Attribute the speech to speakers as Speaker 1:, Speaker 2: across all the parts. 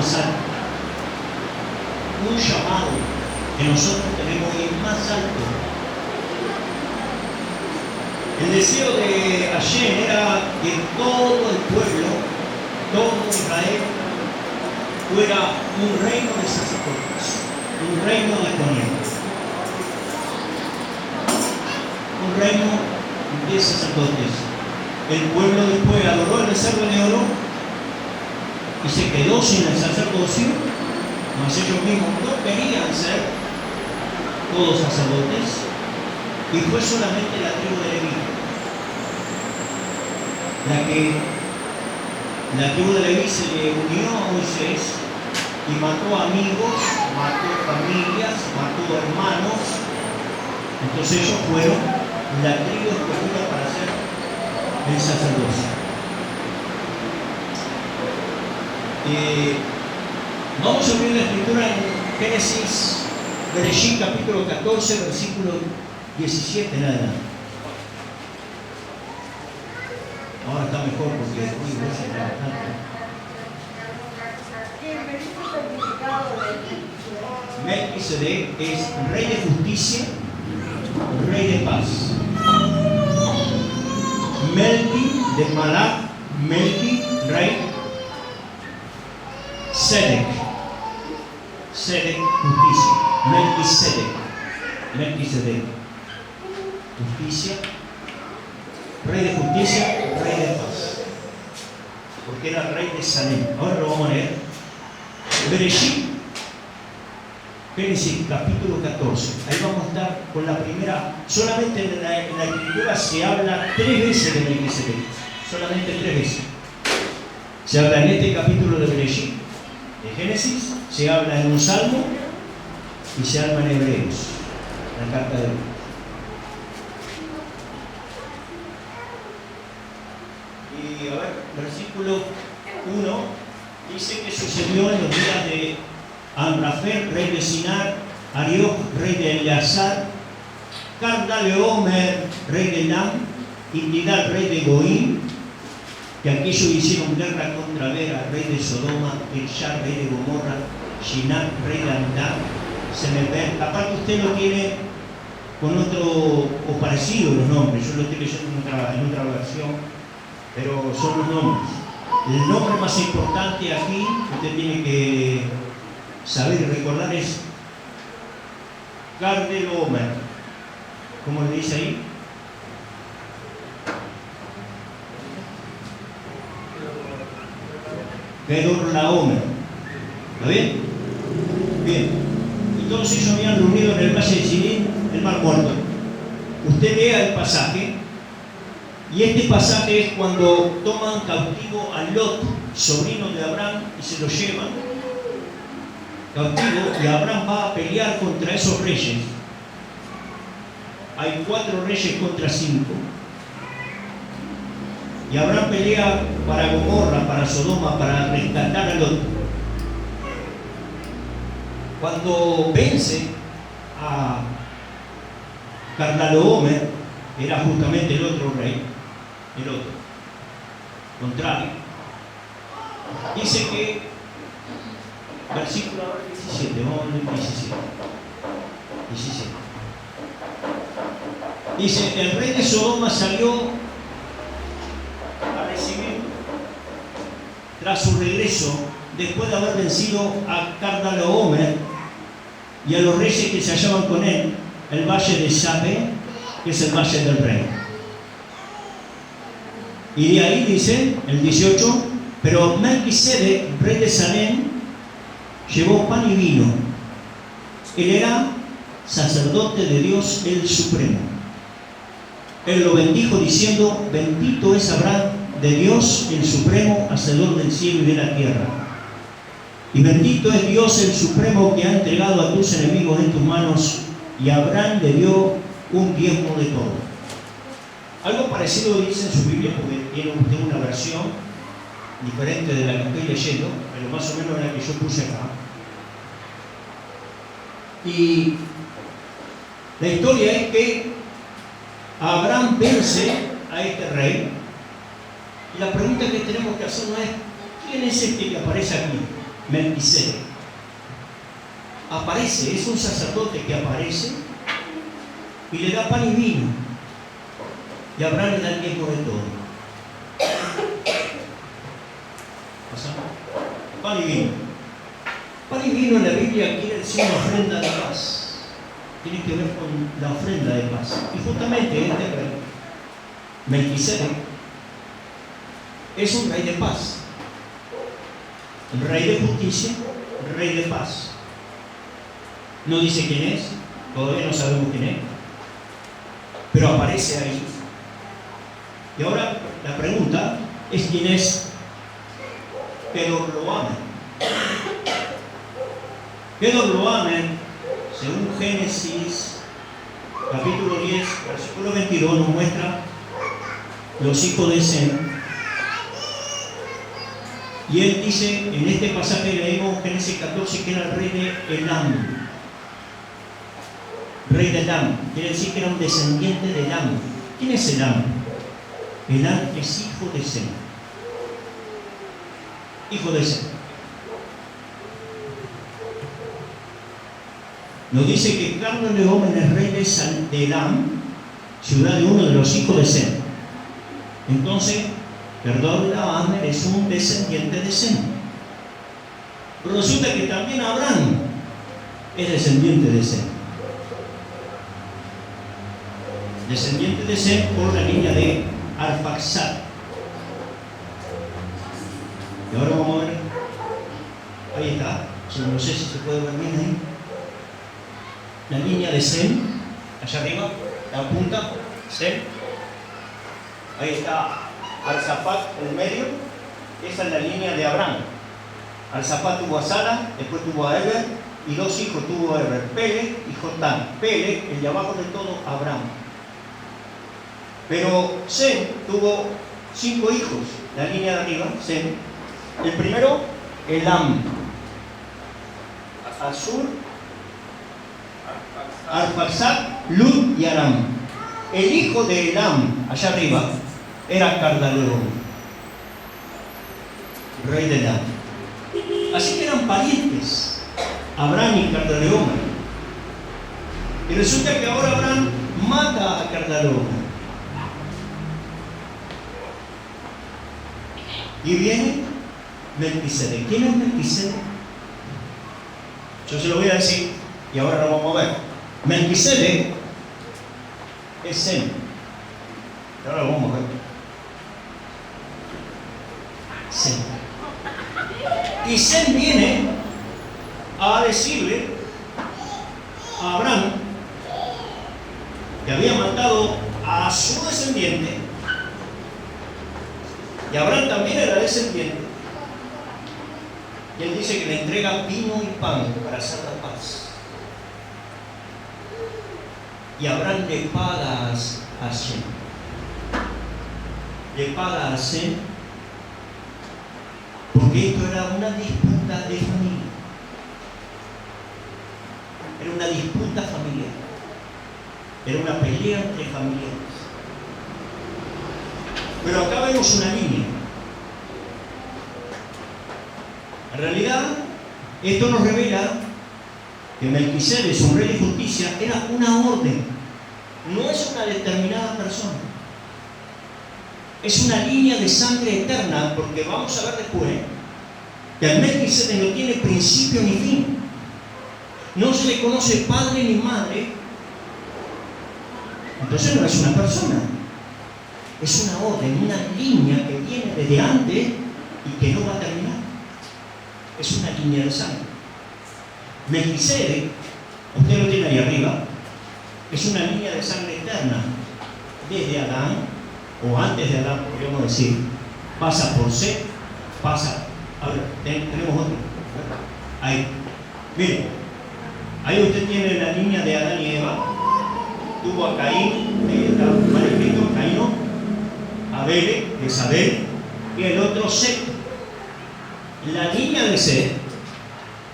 Speaker 1: más alto. Un llamado que nosotros tenemos que ir más alto. El deseo de Hashem era que todo el pueblo, todo Israel, fuera un reino de sacerdotes, un reino de conieros, un reino de sacerdotes. El pueblo después adoró el becerro de oro y se quedó sin el sacerdocio, mas ellos mismos no querían ser todos sacerdotes, y fue solamente la tribu de Leví la tribu de Leví se le unió a Moisés y mató amigos, mató familias, mató hermanos. Entonces ellos fueron la tribu escogida para ser el sacerdocio. Vamos a abrir la escritura en Génesis, Bereshit, capítulo 14, versículo 17 en adelante. Ahora está mejor porque se trabajando. Melquisedec es rey de justicia, rey de paz. Melqui de Malach, Melqui, rey. Sedec, justicia. Melquisedec, justicia. Rey de justicia, rey de paz. Porque era rey de Salem. Ahora lo vamos a leer. Bereshit, Génesis capítulo 14. Ahí vamos a estar con la primera. Solamente en la escritura se habla 3 veces de Melquisedec. Solamente 3 veces. Se habla en este capítulo de Bereshit, de Génesis, se habla en un salmo y se habla en Hebreos, la carta de Hebreos. Y a ver, versículo 1 dice que sucedió en los días de Amrafel, rey de Sinar, Arioch, rey de Eleazar, Cardaleomer, rey de Elam, Indidal, rey de Goim, que aquellos hicieron guerra contra Bera, rey de Sodoma, Elshar, rey de Gomorra, Shinar, rey de Amdá, Semeber. Aparte usted lo tiene con otro o parecido los nombres, yo lo estoy leyendo en otra versión, pero son los nombres. El nombre más importante aquí que usted tiene que saber y recordar es Cardaleomer. ¿Cómo le dice ahí? Kedorlaomer. ¿Está bien? Bien. Y todos ellos habían reunido en el valle de Sinim, el mar muerto. Usted lea el pasaje, y este pasaje es cuando toman cautivo a Lot, sobrino de Abraham, y se lo llevan cautivo, y Abraham va a pelear contra esos reyes. Hay 4 reyes contra 5. Y Abraham pelea para Gomorra, para Sodoma, para rescatar a Lot. Cuando vence a Cardaleomer, era justamente el otro rey, el otro, contrario. Dice que, versículo 17, vamos a leer 17. Dice, el rey de Sodoma salió a recibir, tras su regreso, después de haber vencido a Cardaleomer y a los reyes que se hallaban con él, el valle de Sabe, que es el valle del rey. Y de ahí dice, el 18, pero Melquisedec, rey de Salem, llevó pan y vino. Él era sacerdote de Dios el Supremo. Él lo bendijo diciendo, bendito es Abraham de Dios el Supremo, hacedor del cielo y de la tierra. Y bendito es Dios el Supremo que ha entregado a tus enemigos en tus manos, y Abraham le dio un diezmo de todo. Algo parecido dice en su Biblia, porque tiene usted una versión diferente de la que estoy leyendo, pero más o menos la que yo puse acá. Y la historia es que Abraham vence a este rey, y la pregunta que tenemos que hacer no es ¿quién es este que aparece aquí? Melquisedec. Aparece, es un sacerdote que aparece y le da pan y vino. Y Abraham le da el diezmo de todo. ¿Pasa? Pan y vino. Pan y vino en la Biblia quiere decir una ofrenda de paz. Tiene que ver con la ofrenda de paz. Y justamente este rey, Melquisedec, es un rey de paz. El rey de justicia, el rey de paz. No dice quién es, todavía no sabemos quién es, pero aparece ahí. Y ahora la pregunta es quién es Kedorlaomer. Kedorlaomer, según Génesis capítulo 10, versículo 22, nos muestra los hijos de Sem. Y él dice, en este pasaje leemos Génesis 14, que era el rey de Elam. Rey de Elam, quiere decir que era un descendiente de Elam. ¿Quién es Elam? Elam es hijo de Sem. Hijo de Sem. Nos dice que Kedorlaomer es rey de Elam, ciudad de uno de los hijos de Sem. Entonces, Kedorlaomer es un descendiente de Sem. Resulta que también Abraham es descendiente de Sem. Descendiente de Sem por la línea de Arfaxad. Y ahora vamos a ver. Ahí está. No sé si se puede ver bien ahí. La línea de Sem, allá arriba, la punta, Sem. Ahí está Arsafat en el medio. Esa es la línea de Abraham. Arsafat tuvo a Sara, después tuvo a Eber, y dos hijos tuvo a Eber, Peleg y Jotán. Peleg, el de abajo de todo, Abraham. Pero Sem tuvo 5 hijos, la línea de arriba, Sem. El primero, Elam, Asur, Arfaxad, Lud y Aram. El hijo de Elam, allá arriba, era Kedorlaomer, rey de Elam. Así que eran parientes, Abraham y Kedorlaomer. Y resulta que ahora Abraham mata a Kedorlaomer. Y viene Melquisedec. ¿Quién es Melquisedec? Yo se lo voy a decir y ahora lo vamos a ver. Melquisedec es Sem. Ahora lo vamos a ver. Sem. Y Sem viene a decirle a Abraham que había matado a su descendiente. Y Abraham también era descendiente. Y él dice que le entrega vino y pan para hacer la paz. Y Abraham le paga a Sem. Le paga a Sem porque esto era una disputa de familia. Era una disputa familiar. Era una pelea entre familiares. Pero acá vemos una línea. En realidad, esto nos revela que Melquisedec, un rey de justicia, era una orden. No es una determinada persona. Es una línea de sangre eterna, porque vamos a ver después que el Melquisedec no tiene principio ni fin. No se le conoce padre ni madre. Entonces no es una persona. Es una orden, una línea que viene desde antes y que no va a terminar. Es una línea de sangre. Melquisedec, usted lo tiene ahí arriba, es una línea de sangre eterna. Desde Adán, o antes de Adán, podríamos decir, pasa por Set, pasa. A ver, tenemos otro. Ahí. Miren, ahí usted tiene la línea de Adán y Eva. Tuvo a Caín, ahí está mal escrito, Caíno. Abel, Jezabel, y el otro Set. La línea de Set,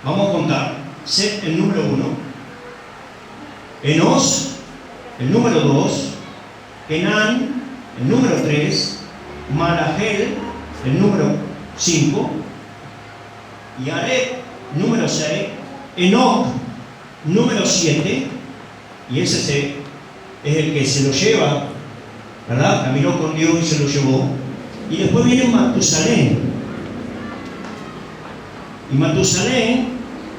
Speaker 1: vamos a contar, Set el número 1, Enos el número 2, Kenán el número 3, Malahel el número 5, Yared, número 6, Enoc, número 7, y ese es el que se lo lleva, ¿verdad? Caminó con Dios y se lo llevó. Y después viene Matusalén. Y Matusalén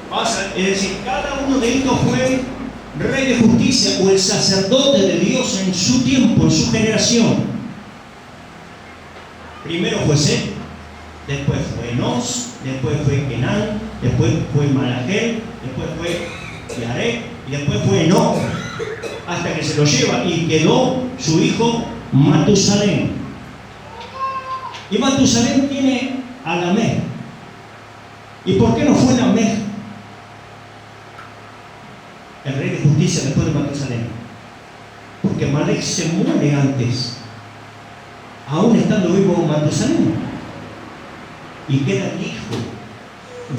Speaker 1: pasa, es decir, cada uno de estos fue rey de justicia o el sacerdote de Dios en su tiempo, en su generación. Primero fue Set, después fue Enos, después fue Kenán, después fue Malagel, después fue Yared y después fue Enoc, hasta que se lo lleva y quedó su hijo Matusalén. Y Matusalén tiene a Lamec. ¿Y por qué no fue Lamec el rey de justicia después de Matusalén? Porque Malec se muere antes, aún estando vivo Matusalén, y queda el hijo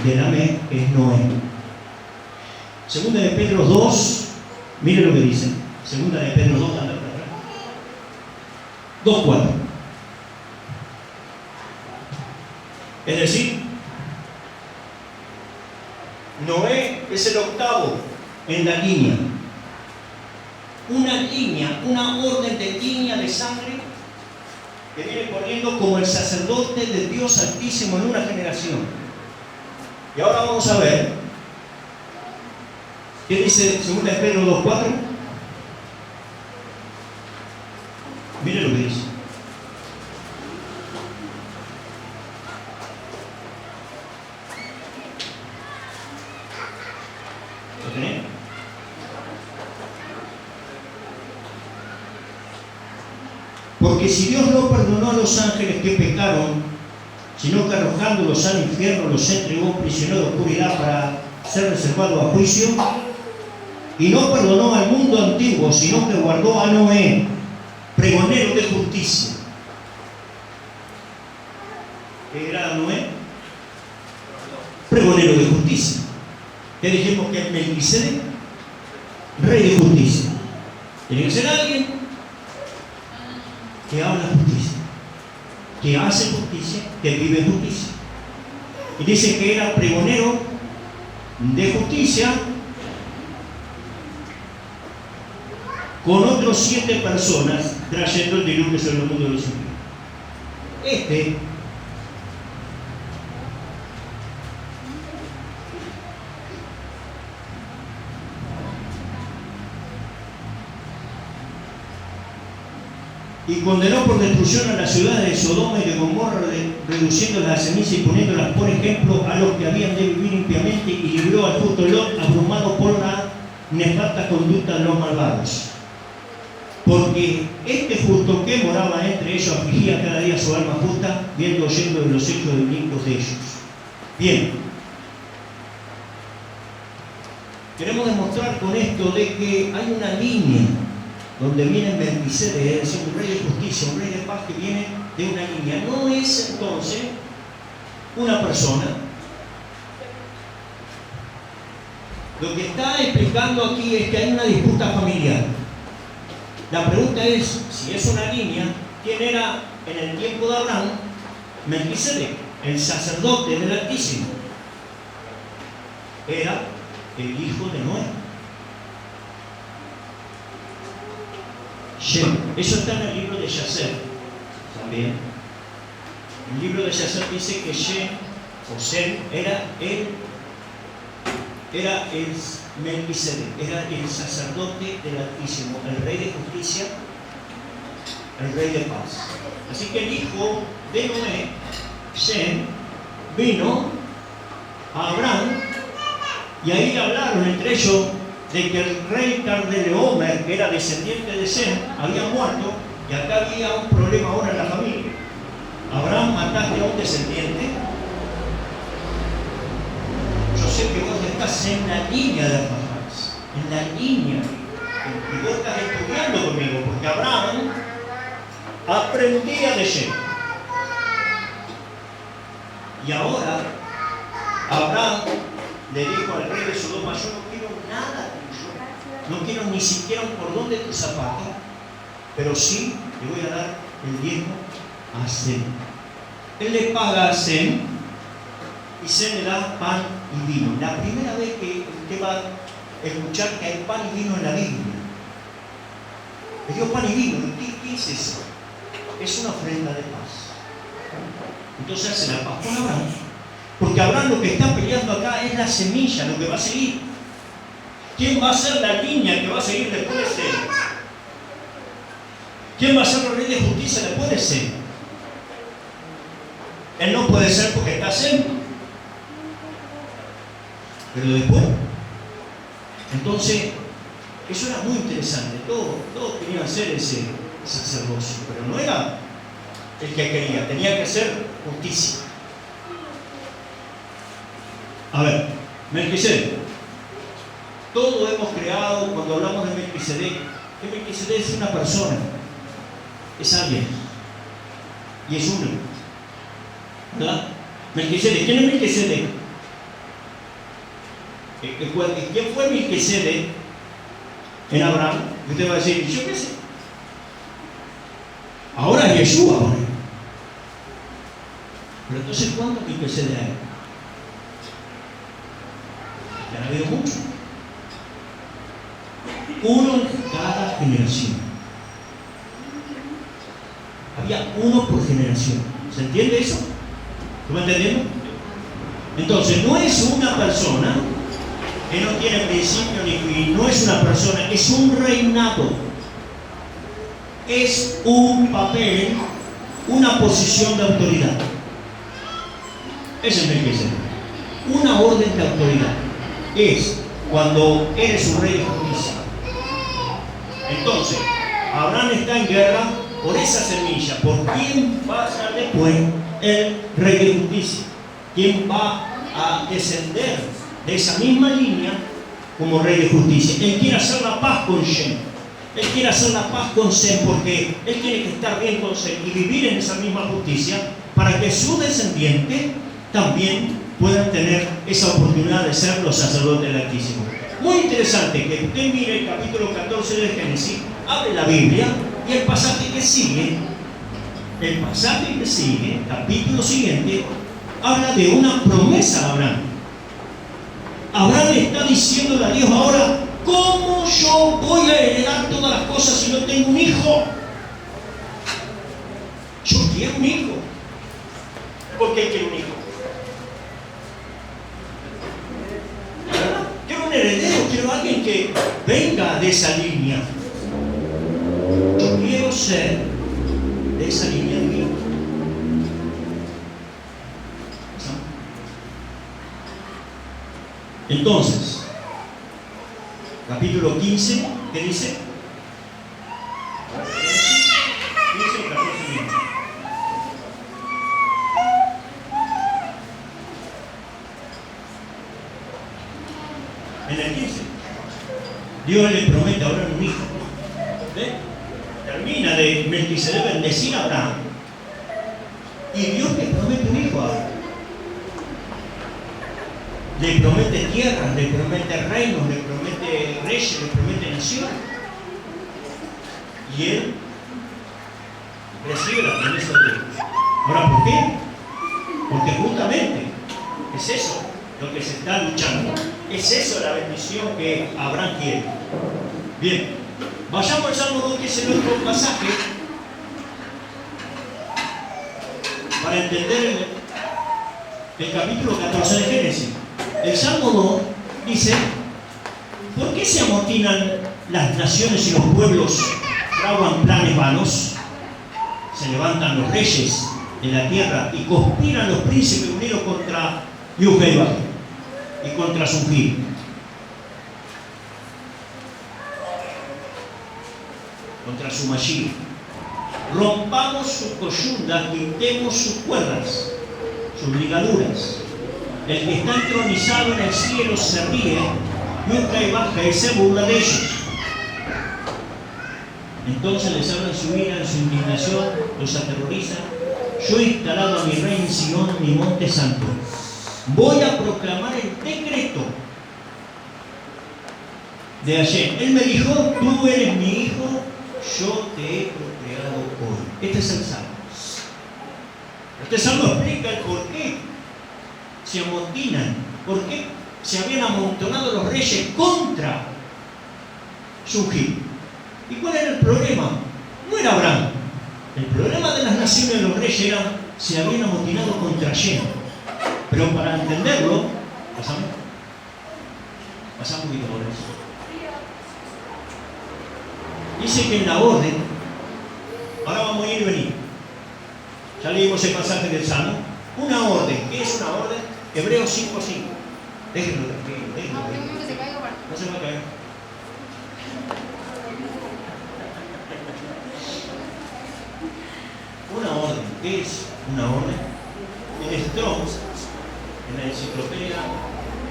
Speaker 1: de Lamec, que es Noé. Segunda de Pedro 2, mire lo que dice. Segunda de Pedro 2, 2:4. Es decir, Noé es el octavo en la línea. Una línea, una orden de línea de sangre que viene corriendo como el sacerdote de Dios Altísimo en una generación. Y ahora vamos a ver qué dice 2 de Pedro 2:4. Mire lo que dice. ¿Lo tenés? Porque si Dios no perdonó a los ángeles que pecaron, sino que arrojándolos al infierno los entregó prisioneros de oscuridad para ser reservados a juicio, y no perdonó al mundo antiguo, sino que guardó a Noé, pregonero de justicia. ¿Qué era Noé? Pregonero de justicia. ¿Qué dijimos que es Melquisedec? Rey de justicia. Tiene que ser alguien que habla justicia, que hace justicia, que vive justicia. Y dice que era pregonero de justicia con otros 7 personas trayendo el diluvio sobre el mundo de los impíos. Y condenó por destrucción a las ciudades de Sodoma y de Gomorra, reduciéndolas a ceniza y poniéndolas por ejemplo a los que habían de vivir impiamente, y libró al justo Lot, abrumado por la nefasta conducta de los malvados. Porque este justo que moraba entre ellos afligía cada día su alma justa, viendo oyendo de los hechos inicuos de ellos. Bien. Queremos demostrar con esto de que hay una línea donde viene Melquisedec, es decir, un rey de justicia, un rey de paz que viene de una línea. No es entonces una persona. Lo que está explicando aquí es que hay una disputa familiar. La pregunta es, si es una línea, ¿quién era en el tiempo de Abraham? Melquisedec, el sacerdote del Altísimo. Era el hijo de Noé. Shem. Eso está en el libro de Yacer también. El libro de Yacer dice que Shem o Sem era el Melquisedec, era el sacerdote del Altísimo, el rey de justicia, el rey de paz. Así que el hijo de Noé, Shem, vino a Abraham y ahí hablaron entre ellos de que el rey Cardeleomer, que era descendiente de Sem, había muerto, y acá había un problema ahora en la familia. Abraham, mataste a un descendiente. Yo sé que vos estás en la línea de Arfaxad, en la línea, y vos estás estudiando conmigo, porque Abraham aprendía de Sem. Y ahora Abraham le dijo al rey de Sodoma: yo no quiero nada tuyo, no quiero ni siquiera un cordón de tu zapato, pero sí le voy a dar el diezmo a Sem. Él le paga a Sem y se le da pan y vino. La primera vez que usted va a escuchar que hay pan y vino en la Biblia. Le dio pan y vino. ¿Qué es eso? Es una ofrenda de paz. Entonces hace la paz con Abraham. Porque Abraham lo que está peleando acá es la semilla, lo que va a seguir. ¿Quién va a ser la línea que va a seguir después de él? ¿Quién va a ser el rey de justicia después de él? Él no puede ser porque está sentado. Pero después. Entonces, eso era muy interesante. Todos querían ser ese sacerdocio, pero no era el que quería, tenía que ser justicia. A ver, Melquisedec. Todos hemos creado, cuando hablamos de Melquisedec, que Melquisedec es una persona, es alguien, y es uno. ¿Verdad? Melquisedec. ¿Quién es Melquisedec? ¿Quién fue Melquisedec en Abraham? Y usted va a decir, yo qué sé. Ahora es Jesús ahora. Pero entonces, ¿cuántos Melquisedec hay? Ya han habido muchos. Uno en cada generación. Había uno por generación. ¿Se entiende eso? ¿Tú me entendiendo? Entonces, no es una persona que no tiene principio ni fin, no es una persona, es un reinado. Es un papel, una posición de autoridad. Ese es Melquisedec. Una orden de autoridad. Es cuando eres un rey de justicia. Entonces, Abraham está en guerra por esa semilla, por quién va a ser después el rey de justicia, quién va a descender de esa misma línea como rey de justicia. Él quiere hacer la paz con Shem, él quiere hacer la paz con Sem, porque él tiene que estar bien con Sem y vivir en esa misma justicia para que sus descendientes también puedan tener esa oportunidad de ser los sacerdotes del Altísimo. Muy interesante que usted mire el capítulo 14 de Génesis, abre la Biblia y el pasaje que sigue, el capítulo siguiente, habla de una promesa a Abraham. Abraham está diciéndole a Dios ahora, ¿cómo yo voy a heredar todas las cosas si no tengo un hijo? Yo quiero un hijo. ¿Por qué quiero un hijo? Quiero un heredero, quiero alguien que venga de esa línea. Yo quiero ser de esa línea de vida. Entonces, capítulo 15, ¿qué dice? 15 y 14 minutos. En el 15, Dios le promete ahora un hijo. ¿Ve? Termina de Melquisedec bendecir a Abraham. Y Dios le promete un hijo ahora. Le promete tierra, le promete reinos, le promete reyes, le promete naciones. Y él recibe la promesa de Dios. Ahora, ¿por qué? Porque justamente es eso lo que se está luchando. Es eso la bendición que Abraham quiere. Bien, vayamos al Salmo 2, que es el otro pasaje, para entender el capítulo 14 de Génesis. El Salmo 2 dice, ¿por qué se amotinan las naciones y los pueblos, fraguan planes vanos? Se levantan los reyes de la tierra y conspiran los príncipes unidos contra Yahweh y contra su fin. Contra su Mashiach. Rompamos sus coyundas, quitemos sus cuerdas, sus ligaduras. El que está entronizado en el cielo se ríe, nunca y baja y se burla de ellos. Entonces les habla en su ira, en su indignación, los aterroriza. Yo he instalado a mi rey en Sion, mi monte santo. Voy a proclamar el decreto de ayer. Él me dijo, tú eres mi hijo, yo te he procreado hoy. Este es el Salmo. Este Salmo explica el porqué se amotinan. ¿Por qué? Se habían amontonado los reyes contra su ungido. ¿Y cuál era el problema? No era Abraham. El problema de las naciones de los reyes era se habían amotinado contra Shem. Pero para entenderlo, pasamos un poquito por eso. Dice que en la orden, ahora vamos a ir y venir. Ya leímos el pasaje del Salmo. Una orden. ¿Qué es una orden? Hebreos 5:5. Déjenlo tranquilo, déjenlo. No se va a caer. Una orden. ¿Qué es una orden? En Strong, en la enciclopedia,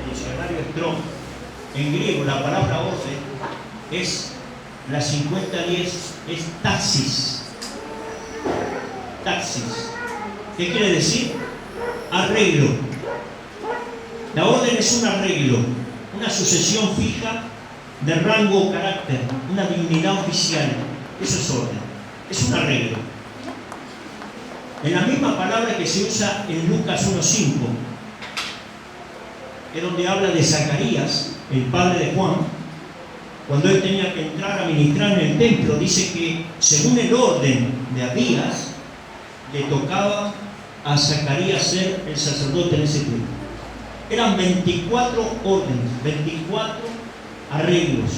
Speaker 1: el diccionario Strong, en griego la palabra orden es la 5010, es taxis. Taxis. ¿Qué quiere decir? Arreglo. La orden es un arreglo, una sucesión fija de rango o carácter, una dignidad oficial. Eso es orden. Es un arreglo. En la misma palabra que se usa en Lucas 1:5, es donde habla de Zacarías, el padre de Juan, cuando él tenía que entrar a ministrar en el templo, dice que según el orden de Abías, le tocaba a Zacarías ser el sacerdote en ese tiempo. Eran 24 órdenes, 24 arreglos.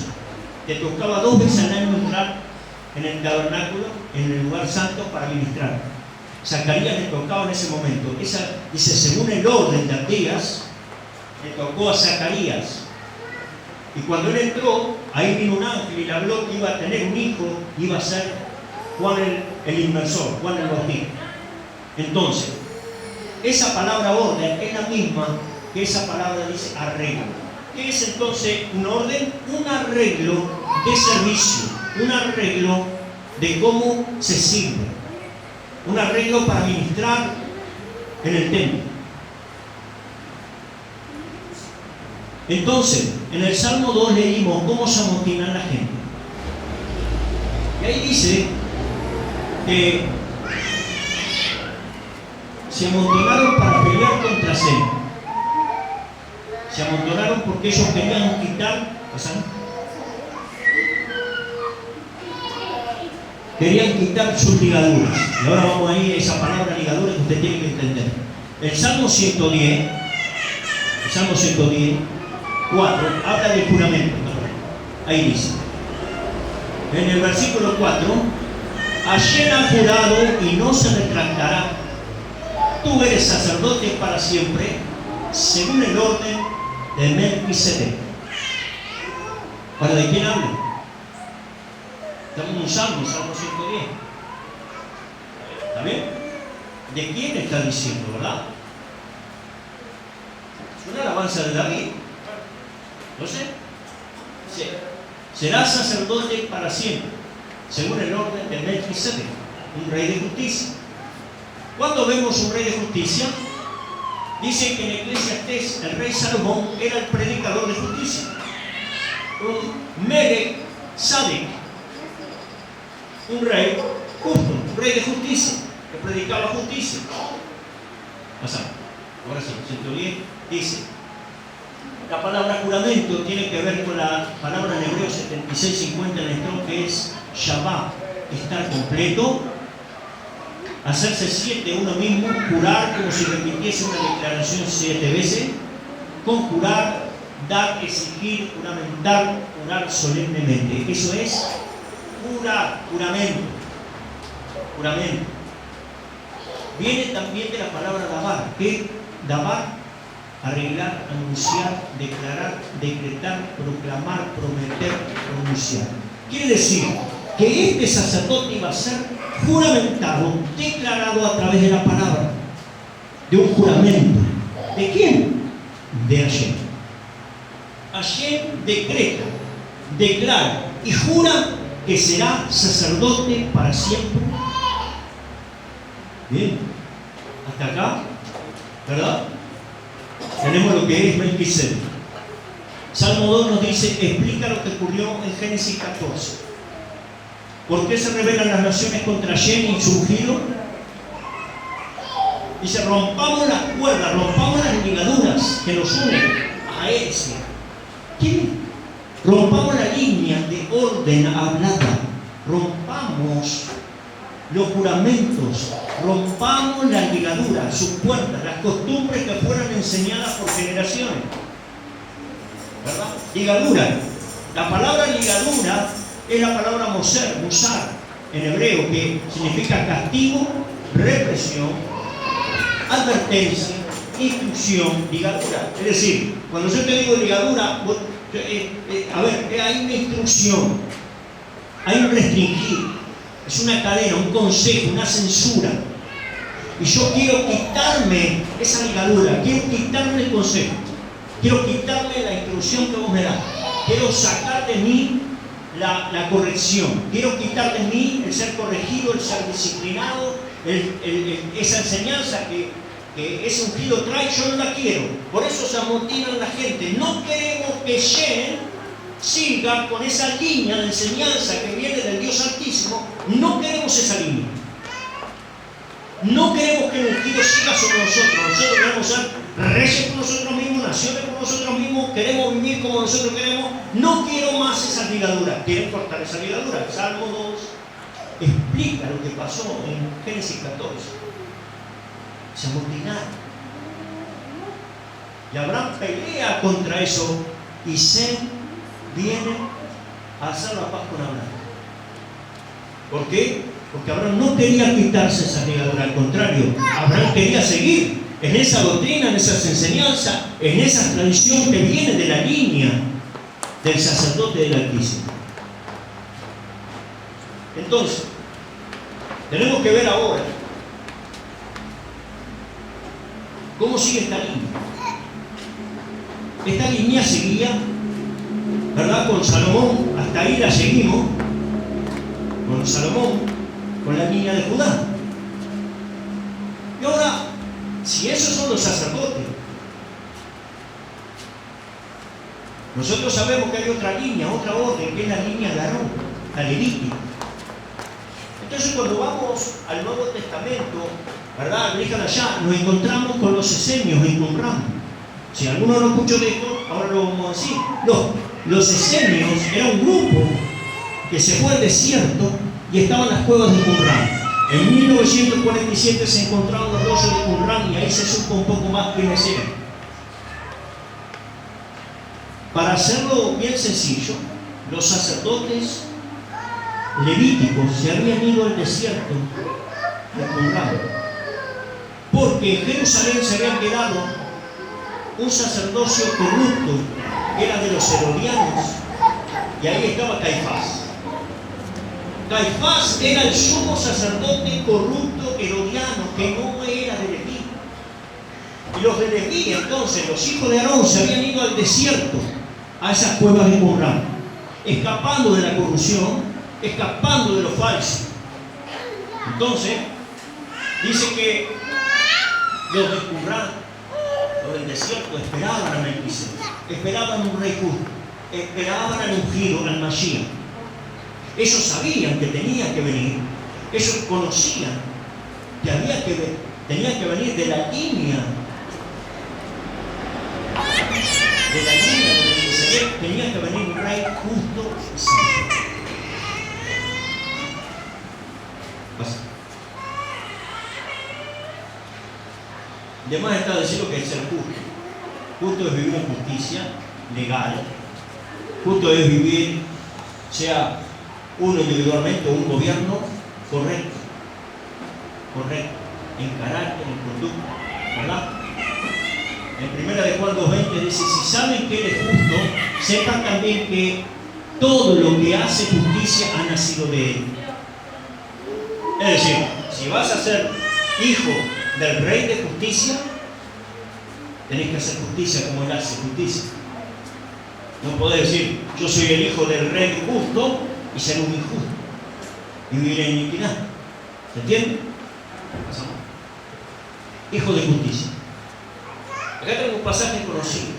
Speaker 1: Le tocaba 2 veces al año entrar en el tabernáculo, en el lugar santo, para ministrar. Zacarías le tocaba en ese momento. Dice, según el orden de Abías, le tocó a Zacarías. Y cuando él entró, ahí vino un ángel y le habló que iba a tener un hijo, iba a ser Juan el Inmersor, Juan el Bautista. Entonces, esa palabra orden es la misma que esa palabra dice arreglo. ¿Qué es entonces un orden? Un arreglo de servicio, un arreglo de cómo se sirve, un arreglo para ministrar en el templo. Entonces, en el Salmo 2 leímos cómo se amotina la gente. Y ahí dice que se amontonaron para pelear contra Sem. Se amontonaron porque ellos querían quitar, querían quitar sus ligaduras. Y ahora vamos a ir a esa palabra ligadura que usted tiene que entender. El Salmo 110, 4, habla del juramento. Ahí dice, en el versículo 4, Hashem ha jurado y no se retractará. Tú eres sacerdote para siempre, según el orden de Melquisedec. ¿Para de quién habla? Estamos en un Salmo 110. ¿Está bien? ¿De quién está diciendo, verdad? Es una alabanza de David. ¿No sé? Sí. Será sacerdote para siempre, según el orden de Melquisedec, un rey de justicia. ¿Cuándo vemos un rey de justicia? Dice que en Eclesiastés el rey Salomón era el predicador de justicia. Un Melech Sadek, un rey justo, un rey de justicia, que predicaba justicia. Pasamos. Ahora sí, 110 dice. La palabra juramento tiene que ver con la palabra en Hebreo 76:50 en el Strong, que es Shabbat, estar completo, hacerse 7 uno mismo, jurar como si repitiese una declaración 7 veces, conjurar, dar, exigir, juramentar, jurar solemnemente. Eso es juramento. Juramento. Viene también de la palabra dabar, que dabar, arreglar, anunciar, declarar, decretar, proclamar, prometer, pronunciar. Quiere decir que este sacerdote iba a ser juramentado, declarado a través de la palabra, de un juramento. ¿De quién? De Hashem. Hashem decreta, declara y jura que será sacerdote para siempre. Bien, hasta acá, ¿verdad? Tenemos lo que es Melquisedec. Salmo 2 nos dice, explica lo que ocurrió en Génesis 14. ¿Por qué se rebelan las naciones contra Shem y su ungido? Dice, rompamos las cuerdas, rompamos las ligaduras que nos unen a Él. ¿Qué? Rompamos la línea de orden hablada, rompamos los juramentos, rompamos las ligaduras, sus puertas, las costumbres que fueron enseñadas por generaciones. ¿Verdad? Ligadura. La palabra ligadura es la palabra musar en hebreo, que significa castigo, represión, advertencia, instrucción, ligadura. Es decir, cuando yo te digo ligadura, hay una instrucción, hay un restringir, es una cadena, un consejo, una censura. Y yo quiero quitarme esa ligadura, quiero quitarme el consejo, quiero quitarme la instrucción que vos me das, quiero sacar de mí la corrección, quiero quitar de mí el ser corregido, el ser disciplinado, esa enseñanza que ese ungido trae, yo no la quiero. Por eso se amotinan la gente. No queremos que Shen siga con esa línea de enseñanza que viene del Dios Altísimo. No queremos esa línea. No queremos que el ungido siga sobre nosotros. Nosotros queremos ser reyes por nosotros mismos, naciones por nosotros mismos, queremos vivir como nosotros queremos. No quiero más esas ligaduras. Quieren cortar esa ligadura. El Salmo 2 explica lo que pasó en Génesis 14. Se amotinaron. Y Abraham pelea contra eso. Y Sem viene a hacer la paz con Abraham. ¿Por qué? Porque Abraham no quería quitarse esa ligadura. Al contrario, Abraham quería seguir en esa doctrina, en esas enseñanzas, en esa tradición que viene de la línea del sacerdote del Altísimo. Entonces, tenemos que ver ahora cómo sigue esta línea. Esta línea seguía, ¿verdad?, con Salomón. Hasta ahí la seguimos con Salomón, con la línea de Judá. Y ahora, si esos son los sacerdotes, nosotros sabemos que hay otra línea, otra orden, que es la línea de Aarón, la levítica. Entonces, cuando vamos al Nuevo Testamento, ¿verdad?, dejan allá, nos encontramos con los esenios en Qumran. Si alguno no escuchó de esto, ahora lo vamos a decir. Los esenios era un grupo que se fue al desierto y estaba en las cuevas de Qumran. En 1947 se encontraron los rollos de Qumran y ahí se supo un poco más quiénes eran. Para hacerlo bien sencillo, los sacerdotes levíticos se habían ido al desierto de Qumran, porque en Jerusalén se había quedado un sacerdocio corrupto, que era de los herodianos, y ahí estaba Caifás. Caifás era el sumo sacerdote corrupto herodiano, que no era de Leví. Y los de Leví, entonces, los hijos de Aarón, se habían ido al desierto, a esas cuevas de Qumran, escapando de la corrupción, escapando de lo falso. Entonces, dice que los de Qumran, los del desierto, esperaban a Melquisedec, esperaban un rey justo, esperaban al ungido, al Mashiach. Ellos sabían que tenía que venir, ellos conocían que tenía que venir de la línea de Melquisedec, tenía que venir un rey justo y santo. Además está diciendo que es ser justo. Justo es vivir en justicia legal. Justo es vivir, sea uno individualmente o un gobierno, correcto. Correcto. En carácter, en conducta. ¿Verdad? En 1 de Juan 2:20 dice, si saben que Él es justo, sepan también que todo lo que hace justicia ha nacido de Él. Es decir, si vas a ser hijo del Rey de justicia, tenés que hacer justicia como Él hace justicia. No podés decir, yo soy el hijo del Rey justo y ser un injusto y vivir en iniquidad. ¿Se entiende? Hijo de justicia. Acá tengo un pasaje conocido.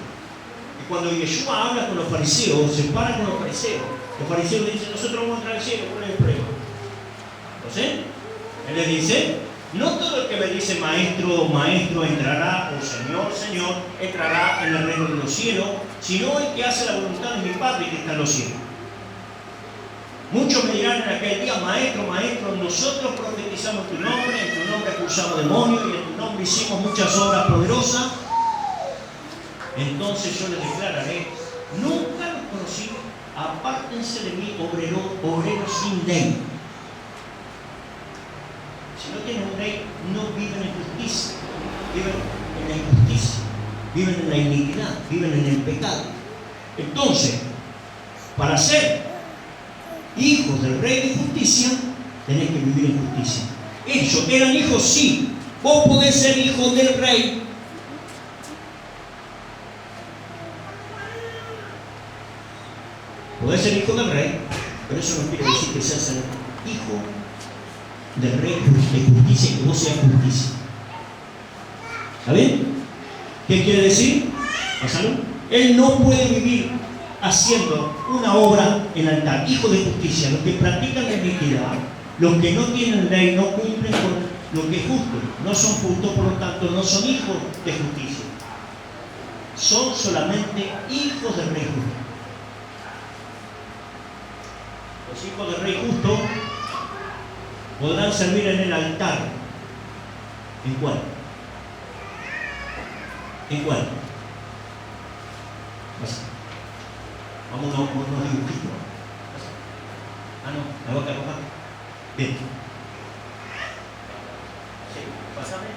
Speaker 1: Y cuando Yeshua habla con los fariseos, se para con los fariseos. Los fariseos le dicen, nosotros vamos a entrar al cielo, ¿cuál es el problema? ¿No sé? Él les dice, No todo el que me dice maestro, maestro entrará, o Señor, Señor, entrará en el reino de los cielos, sino el que hace la voluntad de mi Padre que está en los cielos. Muchos me dirán en aquel día, maestro, maestro, nosotros profetizamos tu nombre, en tu nombre expulsamos demonios y en tu nombre hicimos muchas obras poderosas. Entonces yo les declararé, nunca los conocí, apártense de mí, obreros sin ley. Si no tienen ley, no viven en justicia, viven en la injusticia, viven en la iniquidad, viven en el pecado. Entonces, para ser hijos del Rey de justicia, tenés que vivir en justicia. Ellos eran hijos, sí. Vos podés ser hijo del Rey. Podés ser hijo del Rey, pero eso no quiere decir que seas el hijo del Rey de justicia y que vos seas justicia. ¿Está bien? ¿Qué quiere decir? ¿Pásalo? Él no puede vivir haciendo una obra en altar. Hijo de justicia, los que practican la iniquidad, los que no tienen ley, no cumplen con lo que es justo, no son justos, por lo tanto no son hijos de justicia. Son solamente hijos del Rey justo. Los hijos del Rey justo podrán servir en el altar. ¿En cuál? ¿En cuál? Vamos a unos dibujitos. Ah, no, la vaca roja. Bien. Sí, pásame.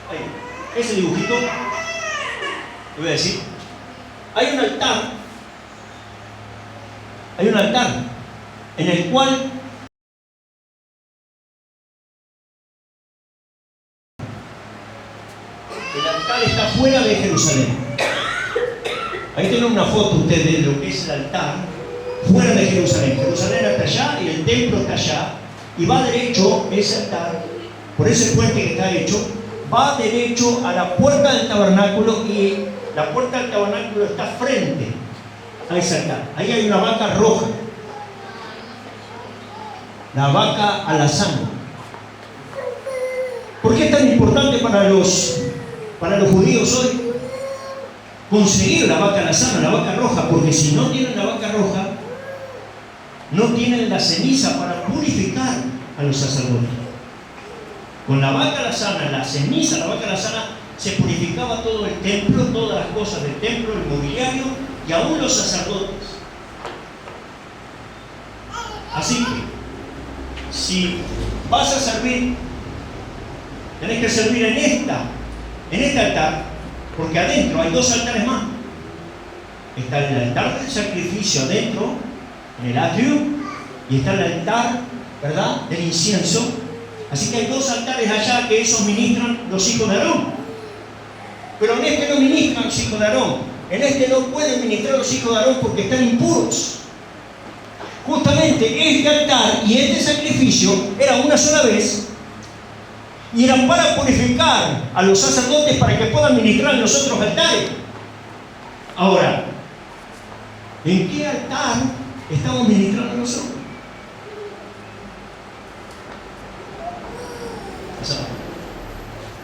Speaker 1: Ahí. Ese dibujito, te voy a decir. Hay un altar en el cual el altar está fuera de Jerusalén. Ahí tienen una foto ustedes de lo que es el altar fuera de Jerusalén. Jerusalén está allá y el templo está allá. Y va derecho ese altar, por ese puente que está hecho, va derecho a la puerta del tabernáculo y la puerta del tabernáculo está frente a ese altar. Ahí hay una vaca roja. La vaca alazán. ¿Por qué es tan importante para los judíos hoy conseguir la vaca alazán, la vaca roja? Porque si no tienen la vaca roja, no tienen la ceniza para purificar a los sacerdotes. Con la vaca alazán, la ceniza, la vaca alazán, se purificaba todo el templo, todas las cosas del templo, el mobiliario y aún los sacerdotes. Así que si vas a servir, tenés que servir en este altar, porque adentro hay dos altares más. Está el altar del sacrificio adentro, en el atrio, y está el altar, ¿verdad?, del incienso. Así que hay dos altares allá que esos ministran los hijos de Aarón. Pero en este no ministran los hijos de Aarón. En este no pueden ministrar los hijos de Aarón porque están impuros. Justamente este altar y este sacrificio era una sola vez y eran para purificar a los sacerdotes para que puedan ministrar en los otros altares. Ahora, ¿en qué altar estamos ministrando nosotros?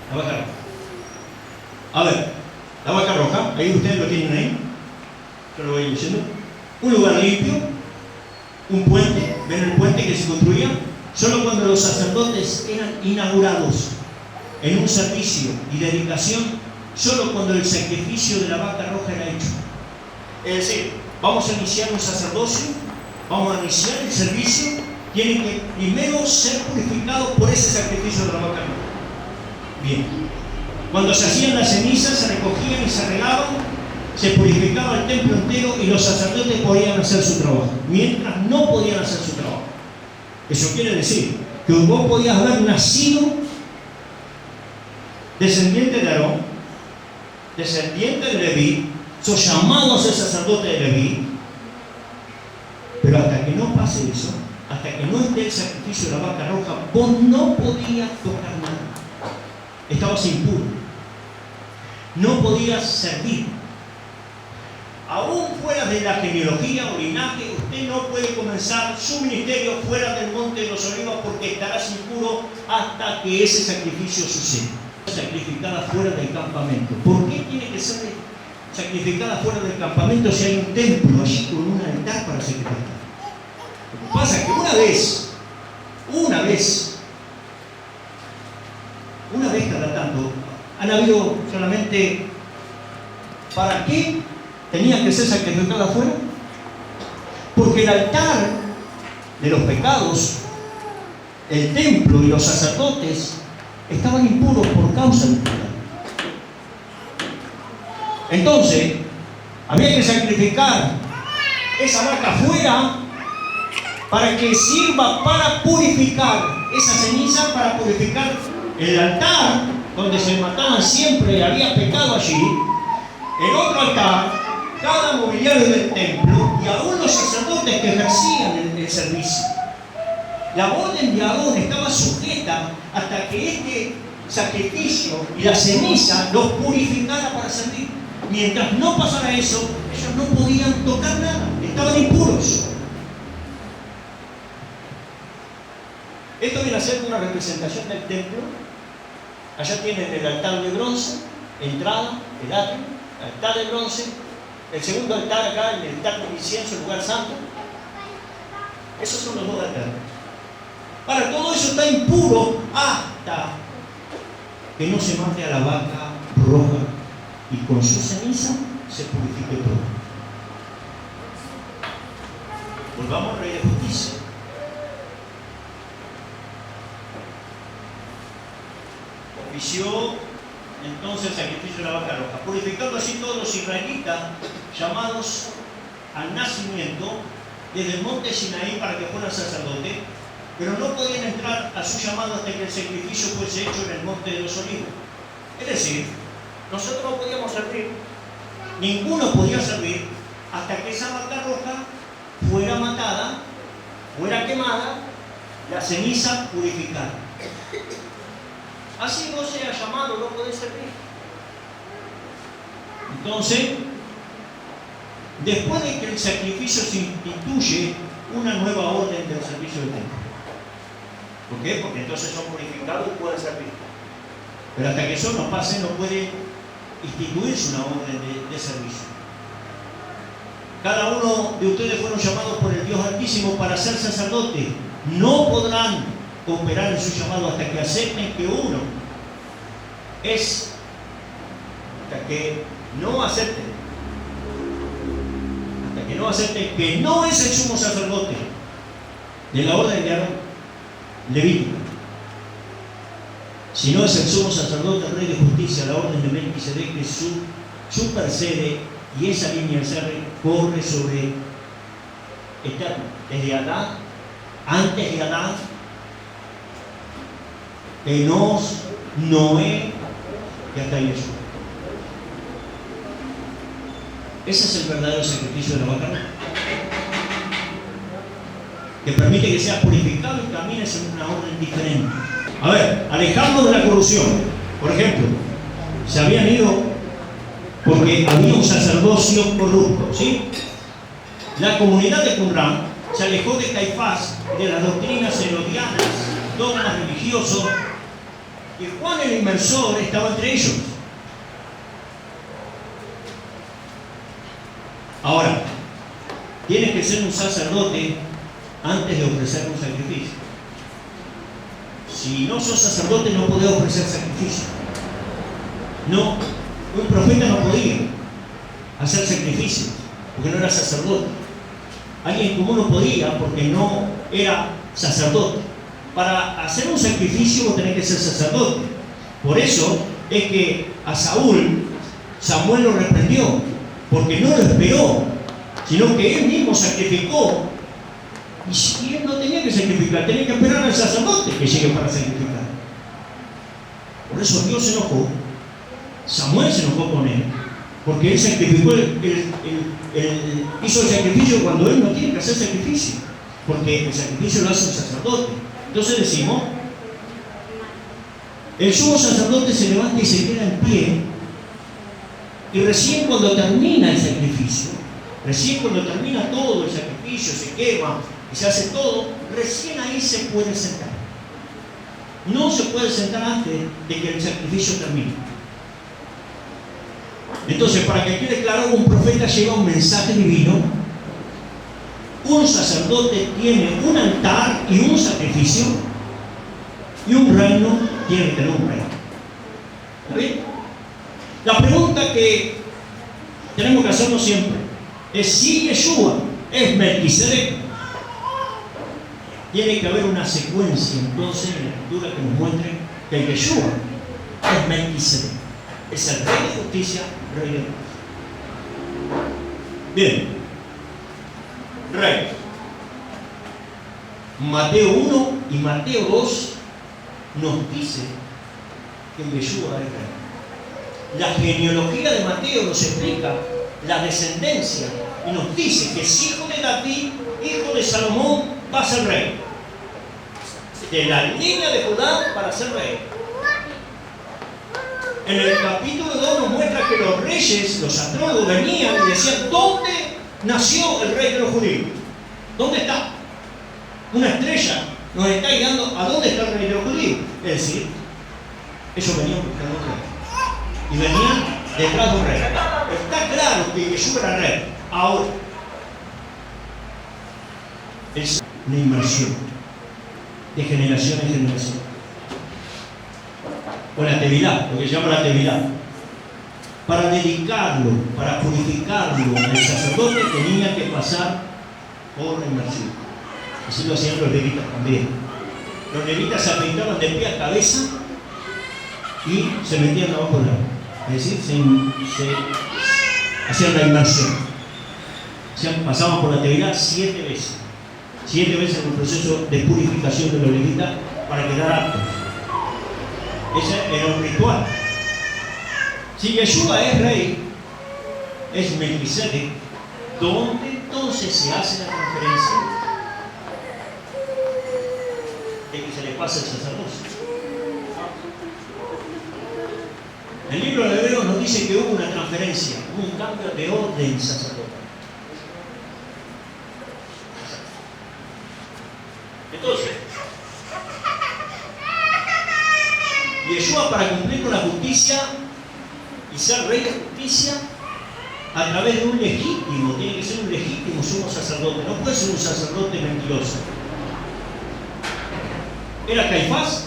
Speaker 1: La vaca roja. A ver, la vaca roja, ahí ustedes lo tienen ahí. Yo lo voy diciendo. Un lugar limpio. Un puente, ven el puente que se construía solo cuando los sacerdotes eran inaugurados en un servicio y dedicación, solo cuando el sacrificio de la vaca roja era hecho. Es decir, vamos a iniciar un sacerdocio, vamos a iniciar el servicio, tiene que primero ser purificado por ese sacrificio de la vaca roja. Bien, cuando se hacían las cenizas, se recogían y se regaban, se purificaba el templo entero y los sacerdotes podían hacer su trabajo, mientras no podían hacer su trabajo. Eso quiere decir que vos podías haber nacido descendiente de Aarón, descendiente de Leví, sos llamado a ser sacerdote de Leví, pero hasta que no pase eso, hasta que no esté el sacrificio de la vaca roja, vos no podías tocar nada. Estabas impuro. No podías servir. aún fuera de la genealogía o linaje, usted no puede comenzar su ministerio fuera del monte de los olivos porque estarás impuro hasta que ese sacrificio suceda. Sacrificada fuera del campamento. ¿Por qué tiene que ser sacrificada fuera del campamento si hay un templo allí con un altar para sacrificar? Lo que pasa es que una vez cada tanto, han habido solamente, ¿para qué tenía que ser sacrificada afuera? Porque el altar de los pecados, el templo y los sacerdotes estaban impuros por causa del pecado. Entonces, había que sacrificar esa vaca afuera para que sirva para purificar esa ceniza, para purificar el altar donde se mataban siempre y había pecado allí. El otro altar, cada mobiliario del templo y aún los sacerdotes que ejercían el servicio. La orden de Aarón estaba sujeta hasta que este sacrificio y la ceniza los purificara para servir. Mientras no pasara eso, ellos no podían tocar nada, estaban impuros. Esto viene a ser una representación del templo. Allá tienen el altar de bronce, entrada, el atrio, altar de bronce, el segundo altar acá, el altar de incienso, el lugar santo. Esos son los dos altares. Ahora, todo eso está impuro hasta que no se mate a la vaca roja y con su ceniza se purifique todo. Volvamos al Rey de Justicia. Ofició entonces el sacrificio de la vaca roja, purificando así todos los israelitas llamados al nacimiento desde el monte Sinaí para que fueran sacerdotes, pero no podían entrar a su llamado hasta que el sacrificio fuese hecho en el monte de los olivos. Es decir, nosotros no podíamos servir, ninguno podía servir hasta que esa vaca roja fuera matada, fuera quemada, la ceniza purificada. Así vos seas llamado, no podés servir. Entonces, después de que el sacrificio se instituye una nueva orden del servicio del templo. ¿Por qué? Porque entonces son purificados y pueden servir. Pero hasta que eso no pase, no puede instituirse una orden de servicio. Cada uno de ustedes fueron llamados por el Dios Altísimo para ser sacerdotes. No podrán operar en su llamado hasta que acepten que uno es, hasta que no acepten que no es el sumo sacerdote de la orden de Aarón levítica, sino es el sumo sacerdote, el Rey de Justicia, la orden de Melquisedec, que supersede, y esa línea del ser corre sobre eterno, desde Adán, antes de Adán, Enos, Noé y hasta Jesús. Ese es el verdadero sacrificio de la vaca roja, que permite que sea purificado y camines en una orden diferente. A ver, alejando de la corrupción, por ejemplo, se habían ido porque había un sacerdocio corrupto, ¿sí? La comunidad de Qumran se alejó de Caifás, de las doctrinas herodianas, dogmas religiosos, y Juan el Inmersor estaba entre ellos. Ahora, tienes que ser un sacerdote antes de ofrecer un sacrificio. Si no sos sacerdote, no podés ofrecer sacrificio. No, un profeta no podía hacer sacrificios porque no era sacerdote. Alguien común no podía porque no era sacerdote. Para hacer un sacrificio vos tenés que ser sacerdote. Por eso es que a Samuel lo reprendió, porque no lo esperó, sino que él mismo sacrificó. Y él no tenía que sacrificar, tenía que esperar al sacerdote que llegue para sacrificar. Por eso Dios se enojó, Samuel se enojó con él, porque él sacrificó, hizo el sacrificio cuando él no tiene que hacer sacrificio, porque el sacrificio lo hace un sacerdote. Entonces decimos, el sumo sacerdote se levanta y se queda en pie Y recién cuando termina el sacrificio, recién cuando termina todo el sacrificio, se quema y se hace todo, recién ahí se puede sentar. No se puede sentar antes de que el sacrificio termine. Entonces, para que quede claro, un profeta lleva un mensaje divino, un sacerdote tiene un altar y un sacrificio, y un reino tiene que tener un reino. ¿Está bien? La pregunta que tenemos que hacernos siempre es si Yeshua es Melquisedec. Tiene que haber una secuencia entonces en la escritura que nos muestre que Yeshua es Melquisedec. Es el rey de justicia, rey de paz. Bien. Rey. Mateo 1 y Mateo 2 nos dice que Yeshua es rey. La genealogía de Mateo nos explica la descendencia y nos dice que es hijo de David, hijo de Salomón, va a ser rey. De la línea de Judá para ser rey. En el capítulo 2 nos muestra que los reyes, los astrólogos venían y decían: ¿dónde nació el rey de los judíos? ¿Dónde está? Una estrella nos está guiando a dónde está el rey de los judíos. Es decir, ellos venían buscando un rey. Y venían detrás de un rey. Está claro que Jesús era rey. Ahora, es una inmersión de generación en generación. O la tevilá, lo que se llama la tevilá. Para dedicarlo, para purificarlo, el sacerdote tenía que pasar por la inmersión. Así lo hacían los levitas también. Los levitas se afeitaban de pie a cabeza y se metían abajo del agua. Es decir, se hacían la inmersión. Pasaban por la tevilá 7 veces. 7 veces en el proceso de purificación de los levitas para quedar aptos. Ese era un ritual. Si Yeshua es rey, es Melquisedec, ¿dónde entonces se hace la transferencia de que se le pasa el sacerdocio? El libro de Hebreos nos dice que hubo una transferencia, hubo un cambio de orden sacerdotal. Entonces, Yeshua, para cumplir con la justicia y ser rey de justicia, a través de un legítimo, tiene que ser un legítimo sumo sacerdote, no puede ser un sacerdote mentiroso. ¿Era Caifás?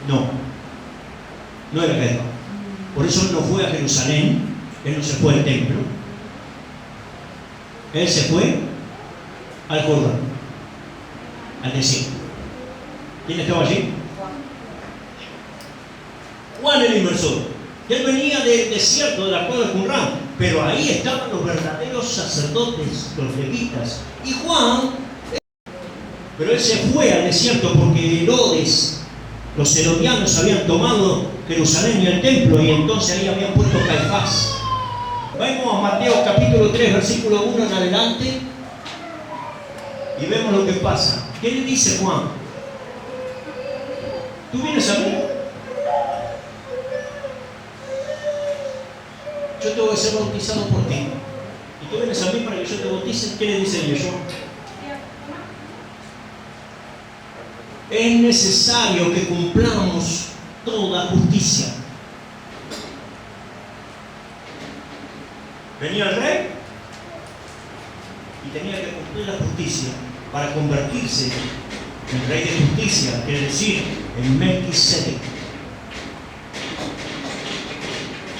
Speaker 1: No, no era Caifás. Por eso él no fue a Jerusalén, él no se fue al templo, él se fue al Jordán, al desierto. ¿Quién estaba allí? Juan el inmersor. Él venía del desierto de la cueva de Qumran, pero ahí estaban los verdaderos sacerdotes, los levitas. Y Juan, pero él se fue al desierto porque Herodes, los herodianos habían tomado Jerusalén y el templo, y entonces ahí habían puesto Caifás. Vamos a Mateo capítulo 3, versículo 1 en adelante, y vemos lo que pasa. ¿Qué le dice Juan? ¿Tú vienes a mí? Yo te voy a ser bautizado por ti. Y tú vienes a mí para que yo te bautice. ¿Qué le dice Yeshua? Es necesario que cumplamos toda justicia. Venía el rey y tenía que cumplir la justicia para convertirse en rey de justicia, es decir, en Melquisedec.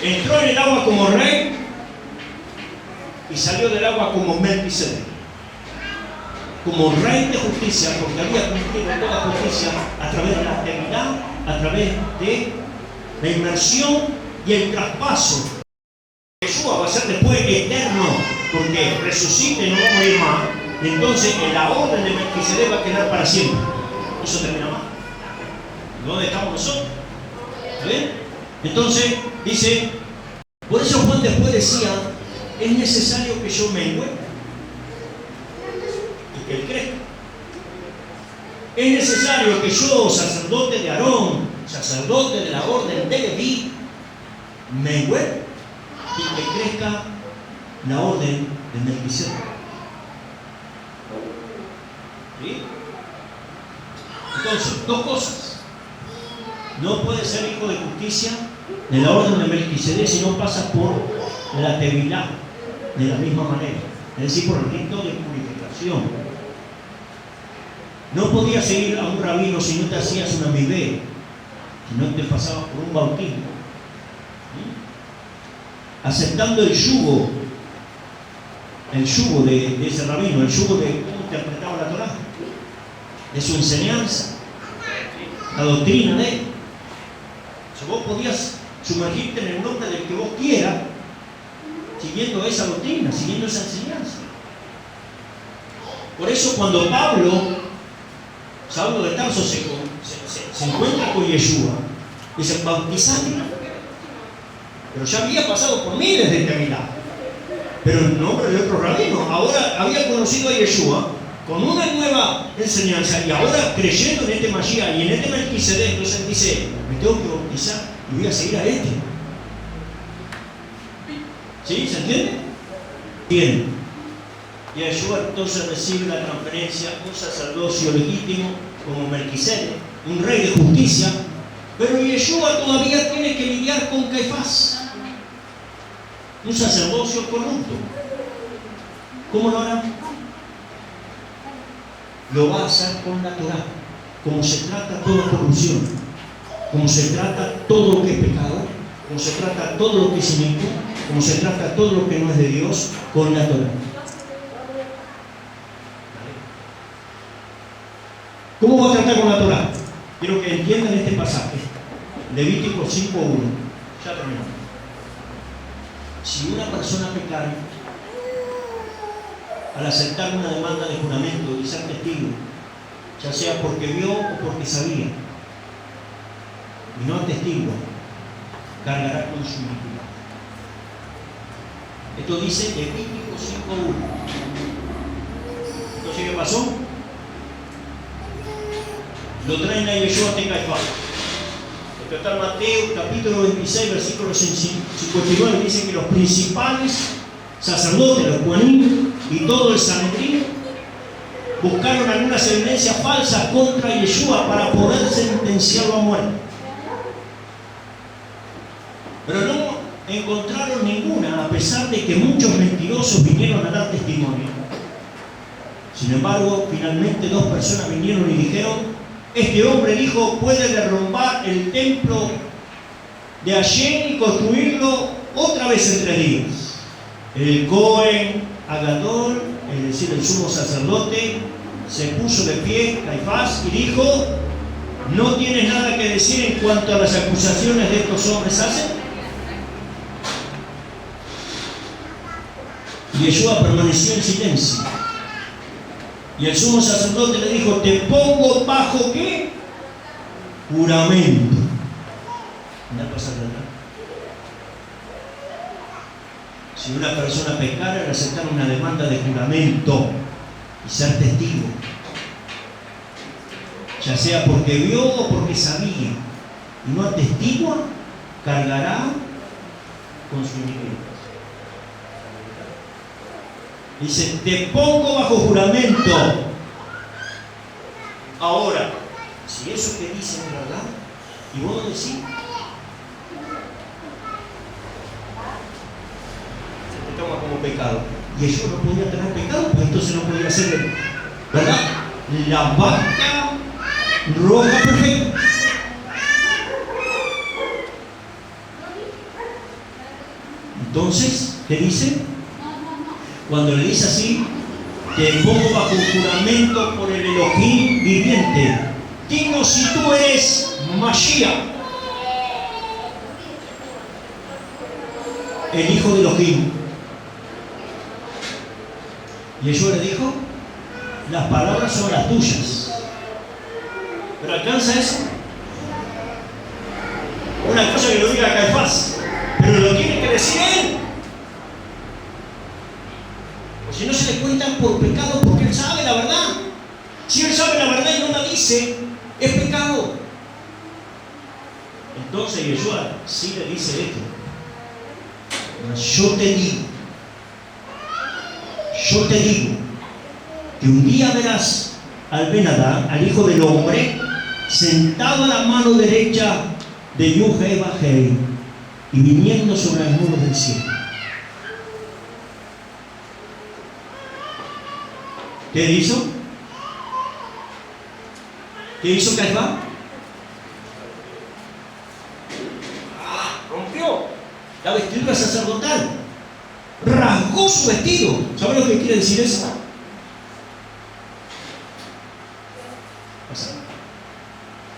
Speaker 1: Entró en el agua como rey y salió del agua como Melquisedec, como rey de justicia, porque había cumplido toda justicia a través de la eternidad, a través de la inmersión y el traspaso. Yeshua va a ser después eterno, porque resucita y no va a morir más, y entonces la orden de Melquisedec va a quedar para siempre. Eso termina más. ¿Dónde estamos nosotros? ¿Está bien? Entonces dice, por eso Juan después decía, es necesario que yo mengüe y que él crezca. Es necesario que yo, sacerdote de Aarón, sacerdote de la orden de Leví, mengüe y que crezca la orden de Melquisedec. ¿Sí? Entonces, dos cosas. No puede ser hijo de justicia de la orden de Melquisedec si no pasa por la tevilá de la misma manera, es decir, por el rito de purificación. No podías seguir a un rabino si no te hacías una mibé, si no te pasabas por un bautismo. ¿Sí? Aceptando el yugo de ese rabino, el yugo de cómo interpretaba la Torá, de su enseñanza, la doctrina de él. O sea, vos podías sumergirte en el nombre del que vos quieras, siguiendo esa doctrina, siguiendo esa enseñanza. Por eso cuando Saulo de Tarso se encuentra con Yeshua, dice, bautizate. Pero ya había pasado por miles de tevilá, pero en nombre de otro rabino. Ahora había conocido a Yeshua con una nueva enseñanza y ahora creyendo en este Mashiach y en este Melquisedec, entonces dice, me tengo que bautizar y voy a seguir a este. ¿Sí? ¿Se entiende? Bien. Yeshua entonces recibe la transferencia, un sacerdocio legítimo como Melquisedec, un rey de justicia, pero Yeshua todavía tiene que lidiar con Caifás, un sacerdocio corrupto. ¿Cómo lo hará? Lo va a hacer con la Torá, como se trata toda corrupción, como se trata todo lo que es pecado, como se trata todo lo que es inicuo, como se trata todo lo que no es de Dios, con la Torá. ¿Cómo va a tratar con la Torá? Quiero que entiendan este pasaje. Levítico 5:1. Ya terminamos. Si una persona pecara al aceptar una demanda de juramento y ser testigo, ya sea porque vio o porque sabía, y no atestigua, cargará con su iniquidad. Esto dice Levítico 5:1. Entonces, ¿qué pasó? Lo traen a Yeshua de Caifás. Esto está en Mateo capítulo 26, versículo 59, dice que los principales sacerdotes, los Juanín y todo el Sanedrín buscaron algunas evidencias falsas contra Yeshua para poder sentenciarlo a muerte. Pero no encontraron ninguna, a pesar de que muchos mentirosos vinieron a dar testimonio. Sin embargo, finalmente dos personas vinieron y dijeron: este hombre dijo, puede derrumbar el templo de Hashem y construirlo otra vez en 3 días. El Cohen Agadol, es decir, el sumo sacerdote, se puso de pie, Caifás, y dijo: ¿no tienes nada que decir en cuanto a las acusaciones de estos hombres hacen? Y Yeshua permaneció en silencio. Y el sumo sacerdote le dijo: te pongo bajo ¿qué? Juramento. Anda a pasar de acá. Si una persona pecara al aceptar una demanda de juramento y ser testigo, ya sea porque vio o porque sabía, y no atestigua, cargará con su iniquidad. Dice: te pongo bajo juramento. Ahora, si eso que dicen es verdad, y vos lo decís, se te toma como pecado. Y ellos no podían tener pecado, pues entonces no podía ser, ¿verdad? La vaca roja perfecta. Entonces, ¿qué dice? Cuando le dice así: te pongo bajo juramento por el Elohim viviente, dinos si tú eres Mashiach, el hijo de Elohim. Y Yeshua le dijo: las palabras son las tuyas. ¿Pero alcanza eso? Una cosa que lo diga Caifás, pero lo tiene que decir él. Si no, se le cuentan por pecado, porque él sabe la verdad. Si él sabe la verdad y no la dice, es pecado. Entonces Yeshua sí le dice esto: Mas yo te digo, que un día verás al Ben Adán, al Hijo del Hombre, sentado a la mano derecha de Yud-Heh-Vah-Heh y viniendo sobre las nubes del cielo. ¿Qué hizo? ¿Qué hizo Caifás? Rompió la vestidura sacerdotal, rasgó su vestido. ¿Saben lo que quiere decir eso?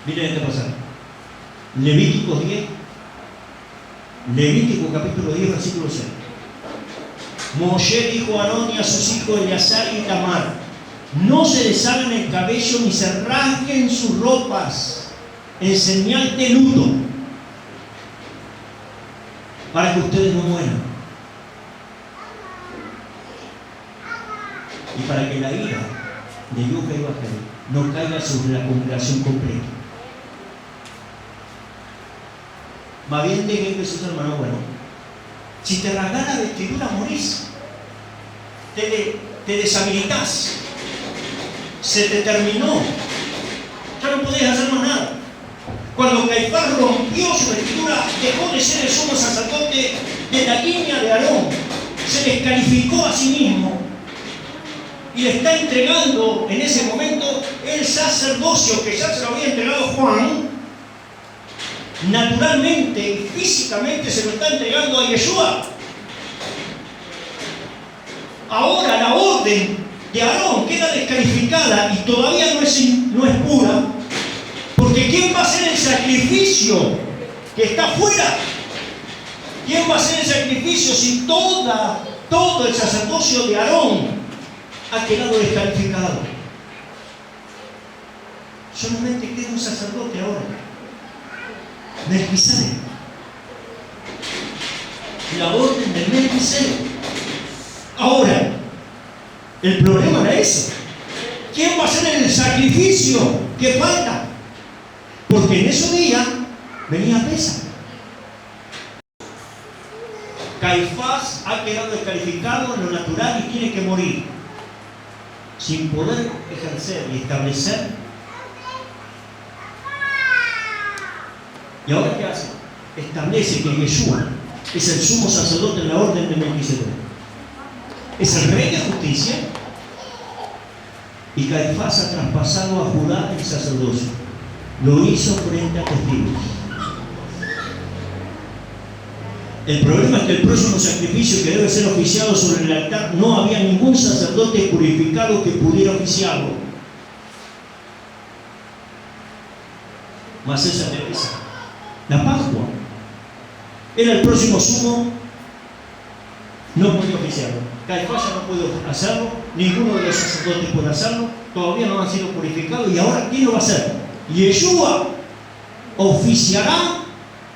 Speaker 1: Miren este pasaje. Levítico 10, Levítico capítulo 10, versículo 6. Moshe dijo a Aarón y a sus hijos Eleazar y Itamar: no se les hagan el cabello ni se rasguen sus ropas en señal de luto, para que ustedes no mueran y para que la ira de Yud-Heh-Vah-Heh no caiga sobre la congregación completa. Más bien dejen que sus hermanos, bueno, si te rasgas la vestidura morís, te deshabilitás, se te terminó, ya no podés hacer más nada. Cuando Caifás rompió su vestidura, dejó de ser el sumo sacerdote de la línea de Aarón, se descalificó a sí mismo y le está entregando en ese momento el sacerdocio que ya se lo había entregado Juan. Naturalmente y físicamente se lo está entregando a Yeshua. Ahora la orden de Aarón queda descalificada y todavía no es pura, porque ¿quién va a hacer el sacrificio que está fuera? ¿Quién va a hacer el sacrificio si todo el sacerdocio de Aarón ha quedado descalificado? Solamente queda un sacerdote ahora, Melquisedec. La orden de Melquisedec. Ahora, el problema era ese. ¿Quién va a hacer el sacrificio que falta? Porque en esos días venía Pesa. Caifás ha quedado descalificado en lo natural y tiene que morir, sin poder ejercer y establecer. ¿Y ahora qué hace? Establece que Yeshua es el sumo sacerdote en la orden de Melquisedec. Es el rey de justicia. Y Caifás ha traspasado a Judá el sacerdocio. Lo hizo frente a testigos. El problema es que el próximo sacrificio que debe ser oficiado sobre el altar, no había ningún sacerdote purificado que pudiera oficiarlo. Mas esa Teresa, la Pascua, era el próximo sumo, no podía oficiarlo. Caifás ya no puede hacerlo, ninguno de los sacerdotes puede hacerlo, todavía no han sido purificados. ¿Y ahora quién lo va a hacer? Yeshua oficiará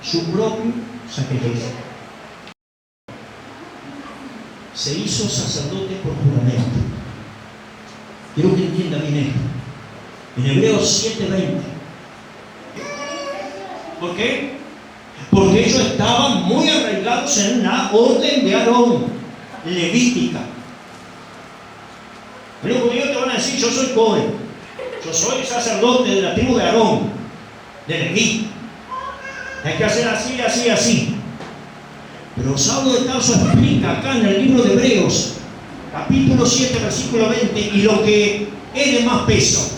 Speaker 1: su propio sacrificio. Se hizo sacerdote por juramento. Quiero que entienda bien esto. En Hebreos 7:20. ¿Por qué? Porque ellos estaban muy arraigados en la orden de Aarón, levítica. Los judíos te van a decir: yo soy Cohen, yo soy sacerdote de la tribu de Aarón, de Leví. Hay que hacer así, así, así. Pero Saulo de Tarso explica acá en el libro de Hebreos, capítulo 7, versículo 20, y lo que es de más peso,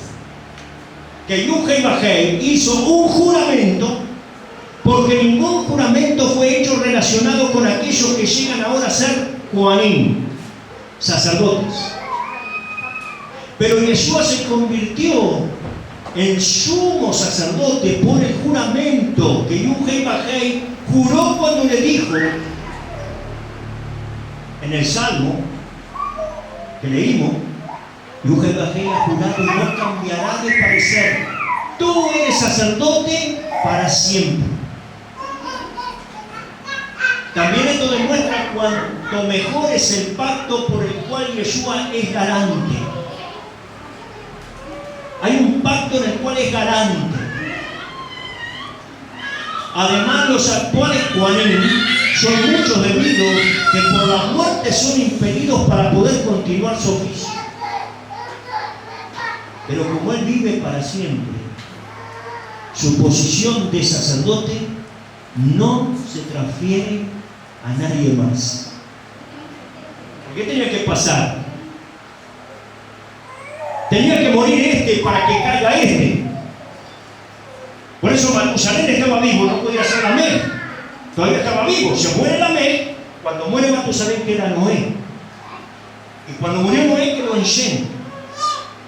Speaker 1: que Yud-Heh-Vah-Heh hizo un juramento, porque ningún juramento fue hecho relacionado con aquellos que llegan ahora a ser Kohanim, sacerdotes. Pero Yeshua se convirtió en sumo sacerdote por el juramento que Yud-Heh-Vah-Heh juró cuando le dijo en el Salmo que leímos: Yud-Heh-Vah-Heh ha jurado y no cambiará de parecer. Tú eres sacerdote para siempre. También esto demuestra cuánto mejor es el pacto por el cual Yeshua es garante. Hay un pacto en el cual es garante. Además, los actuales Kohanim son muchos debido que por la muerte son impedidos para poder continuar su oficio. Pero como él vive para siempre, su posición de sacerdote no se transfiere a nadie más. ¿Qué tenía que pasar? Tenía que morir este para que caiga este. Por eso Matusalén estaba vivo, no podía ser Lamec. Todavía estaba vivo. Se muere Lamec, cuando muere Matusalén queda Noé. Y cuando murió Noé quedó en Shem.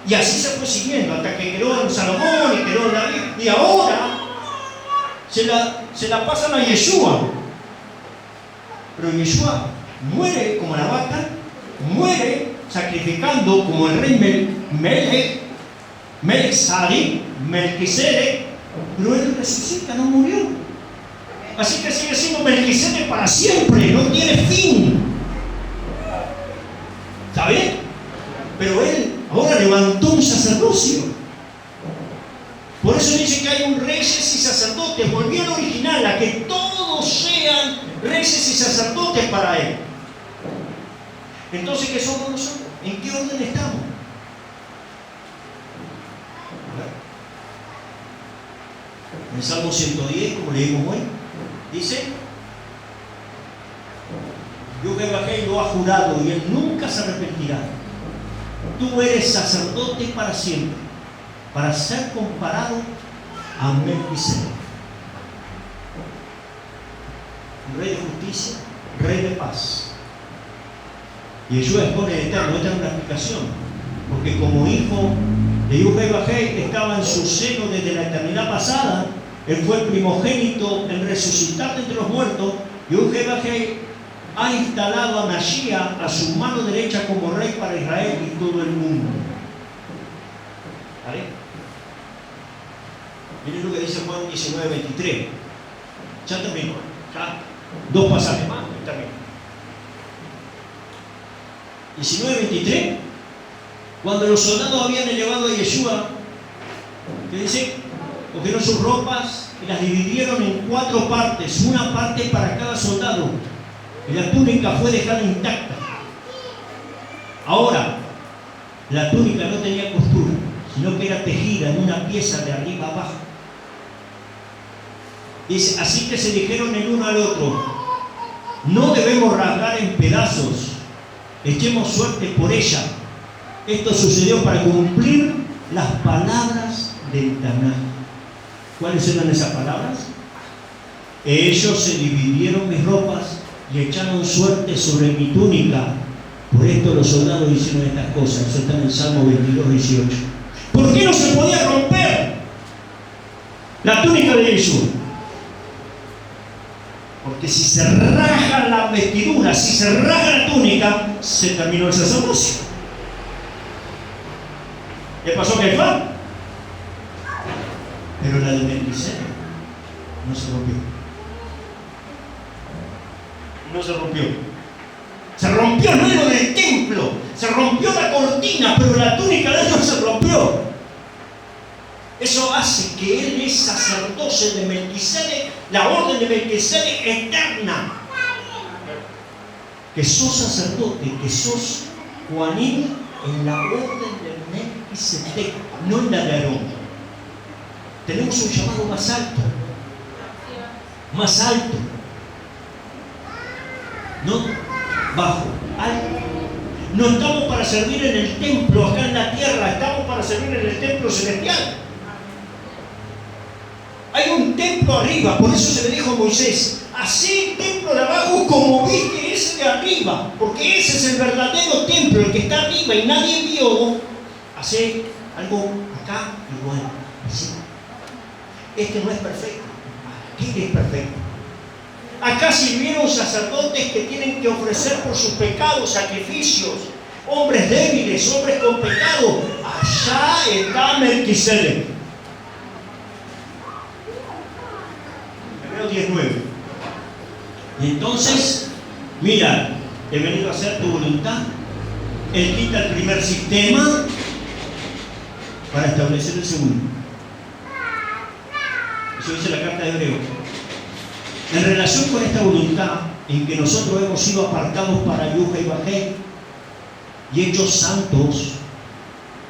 Speaker 1: Y así se fue siguiendo hasta que quedó en Salomón y quedó en David. Y ahora se la pasan a Yeshua. Pero Yeshua muere como la vaca, muere sacrificando como el rey Melquisedec, pero él resucita, no murió. Así que sigue siendo Melquisedec para siempre, no tiene fin. ¿Está bien? Pero él ahora levantó un sacerdocio. Por eso dice que hay un reyes y sacerdotes. Volvió al original, a que todos sean reyes y sacerdotes para él. Entonces, ¿qué somos nosotros? ¿En qué orden estamos? En el Salmo 110, como leímos hoy, dice: Jehová lo ha jurado y él nunca se arrepentirá. Tú eres sacerdote para siempre, para ser comparado a Melquisedec. Rey de justicia, rey de paz. Y Yeshua expone el Eterno. Esta es una explicación, porque como hijo de Jehová estaba en su seno desde la eternidad pasada. Él fue el primogénito en resucitar de entre los muertos. Jehová ha instalado a Mashiach a su mano derecha como rey para Israel y todo el mundo. ¿Vale? Miren lo que dice Juan 19:23. Ya terminó. Ya. 2 pasajes más y termino. 19:23. Cuando los soldados habían elevado a Yeshua, que dice, cogieron sus ropas y las dividieron en 4 partes, una parte para cada soldado, y la túnica fue dejada intacta. Ahora, la túnica no tenía costura, sino que era tejida en una pieza de arriba abajo. Dice, así que se dijeron el uno al otro: no debemos rasgar en pedazos, echemos suerte por ella. Esto sucedió para cumplir las palabras del Tanaj. ¿Cuáles eran esas palabras? Ellos se dividieron mis ropas y echaron suerte sobre mi túnica. Por esto los soldados hicieron estas cosas. Eso está en el Salmo 22:18. ¿Por qué no se podía romper la túnica de Yeshua? Porque si se raja la vestidura, si se raja la túnica, se terminó el sacerdocio. ¿Qué pasó, Caifás? Pero la de Melquisedec no se rompió. No se rompió. Se rompió el velo del templo, se rompió la cortina, pero la túnica de él no se rompió. Eso hace que él es sacerdote de Melquisedec, la orden de Melquisedec eterna. Que sos sacerdote, que sos Kohanim en la orden de Melquisedec, no en la de Aarón. Tenemos un llamado más alto. Más alto. No bajo, alto. No estamos para servir en el templo acá en la tierra, estamos para servir en el templo celestial. Hay un templo arriba, por eso se le dijo a Moisés: hacé el templo de abajo como viste ese de arriba, porque ese es el verdadero templo, el que está arriba y nadie vio. Hacé algo acá igual, así. Este no es perfecto, este es perfecto. Acá sirvieron sacerdotes que tienen que ofrecer por sus pecados sacrificios, hombres débiles, hombres con pecado. Allá está Melquisedec. Hebreos 19. Y entonces, mira, he venido a hacer tu voluntad. Él quita el primer sistema para establecer el segundo. Eso dice la carta de Hebreos. En relación con esta voluntad en que nosotros hemos sido apartados para Yuja y Bajé y hechos santos,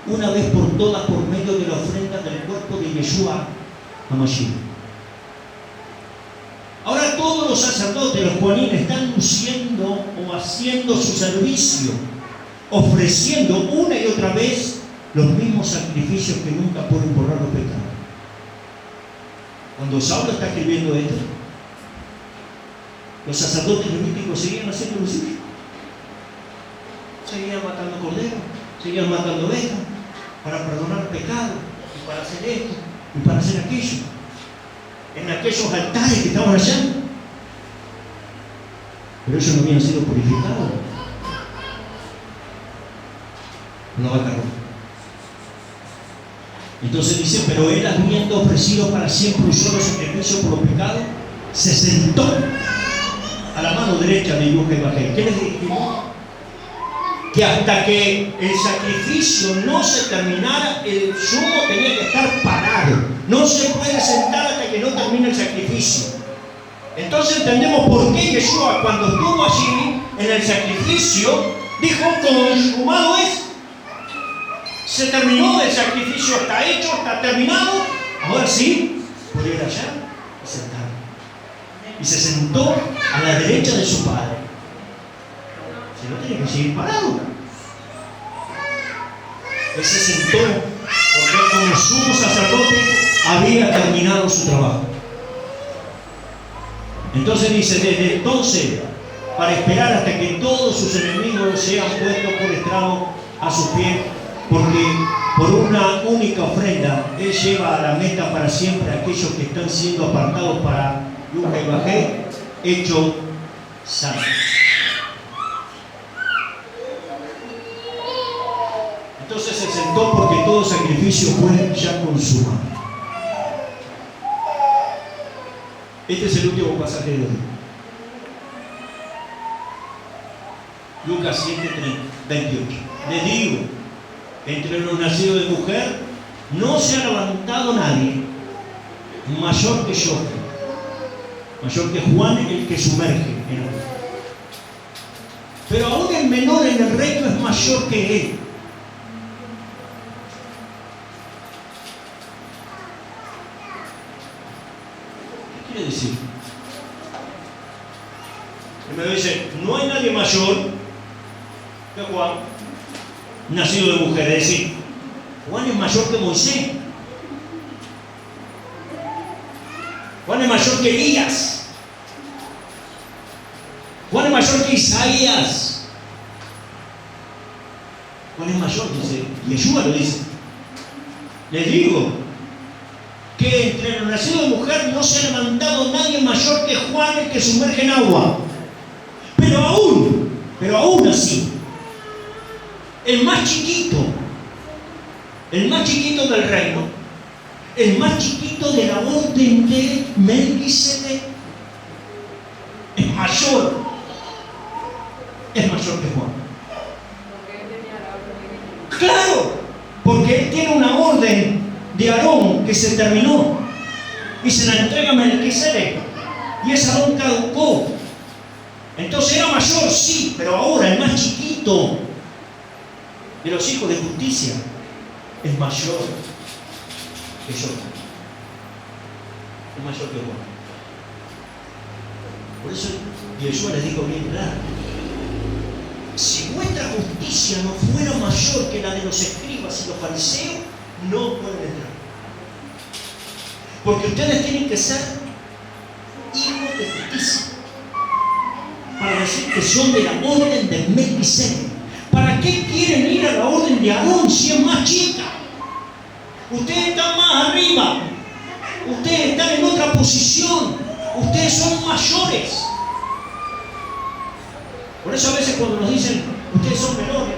Speaker 1: una vez por todas por medio de la ofrenda del cuerpo de Yeshua HaMashiach. Ahora todos los sacerdotes, los Kohanim, están luciendo o haciendo su servicio, ofreciendo una y otra vez los mismos sacrificios que nunca pueden borrar los pecados. Cuando Saulo está escribiendo esto, los sacerdotes levíticos seguían haciendo lo suyo. Seguían matando corderos, seguían matando ovejas para perdonar pecados y para hacer esto y para hacer aquello. En aquellos altares que estaban allá. Pero ellos no habían sido purificados. No va a cargar. Entonces dice, pero él, habiendo ofrecido para siempre un solo sacrificio por los pecados, se sentó a la mano derecha de Yuja y Bajé. ¿Qué les dijimos? Que hasta que el sacrificio no se terminara, el sumo tenía que estar parado. No se puede sentar hasta que no termine el sacrificio. Entonces entendemos por qué Yeshua, cuando estuvo allí en el sacrificio, dijo, consumado es. Se terminó el sacrificio, está hecho, está terminado. Ahora sí, puede ir allá y sentar. Y se sentó a la derecha de su padre. Si no, tiene que seguir parado. Él se sentó porque como sumo sacerdote había terminado su trabajo. Entonces dice, desde entonces, para esperar hasta que todos sus enemigos sean puestos por estrado a sus pies, porque por una única ofrenda Él lleva a la meta para siempre a aquellos que están siendo apartados para Yuja y Bajé, hecho santo. Entonces se sentó porque todo sacrificio fue ya consumado. Este es el último pasaje de hoy. Lucas 7:28. Les digo, entre los nacidos de mujer no se ha levantado nadie mayor que yo, mayor que Juan, el que sumerge en agua. Pero aún el menor en el reino es mayor que él. ¿Qué quiere decir? Y me dice, no hay nadie mayor que Juan, nacido de mujer. Es decir, Juan es mayor que Moisés. Juan es mayor que Elías. Juan es mayor que Isaías. Juan es mayor, dice. Yeshua lo dice. Les digo que entre los nacidos de mujer no se ha levantado nadie mayor que Juan, el que sumerge en agua. Pero aún así, el más chiquito del reino, el más chiquito de la orden de Melquisedec, es mayor que Juan. Claro, porque él tiene una orden de Aarón que se terminó y se la entrega a Melquisedec, y ese Aarón caducó. Entonces era mayor, sí, pero ahora el más chiquito de los hijos de justicia es mayor que yo, es mayor que Juan. Por eso Yeshua les dijo bien claro, si vuestra justicia no fuera mayor que la de los escribas y los fariseos, no pueden entrar. Porque ustedes tienen que ser hijos de justicia para decir que son de la orden de Melquisedec. ¿Para qué quieren ir a la orden de Aarón si es más chica? Ustedes están más arriba, ustedes están en otra posición, ustedes son mayores. Por eso a veces cuando nos dicen, ustedes son menores,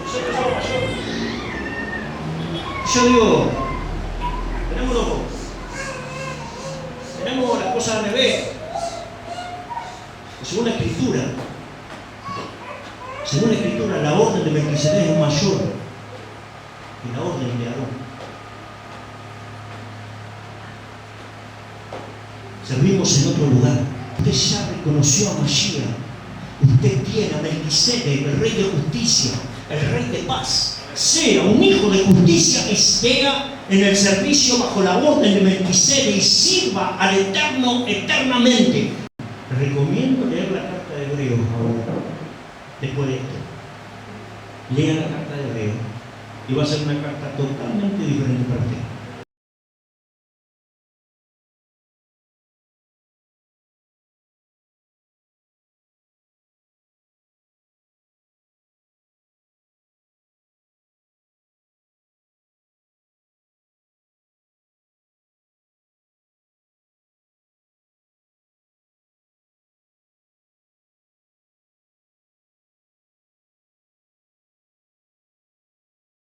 Speaker 1: nosotros somos mayores. Yo digo, tenemos las cosas al revés. Según la Escritura, la orden de Melquisedec es mayor que la orden de Aarón. servimos en otro lugar. Usted ya reconoció a Mashiach. Usted tiene a Melquisedec, el rey de justicia, el rey de paz. Sea un hijo de justicia que esté en el servicio bajo la orden de Melquisedec y sirva al Eterno eternamente. Recomiendo leer la carta de Hebreos ahora, después de esto. Lea la carta de Hebreos y va a ser una carta totalmente diferente para usted.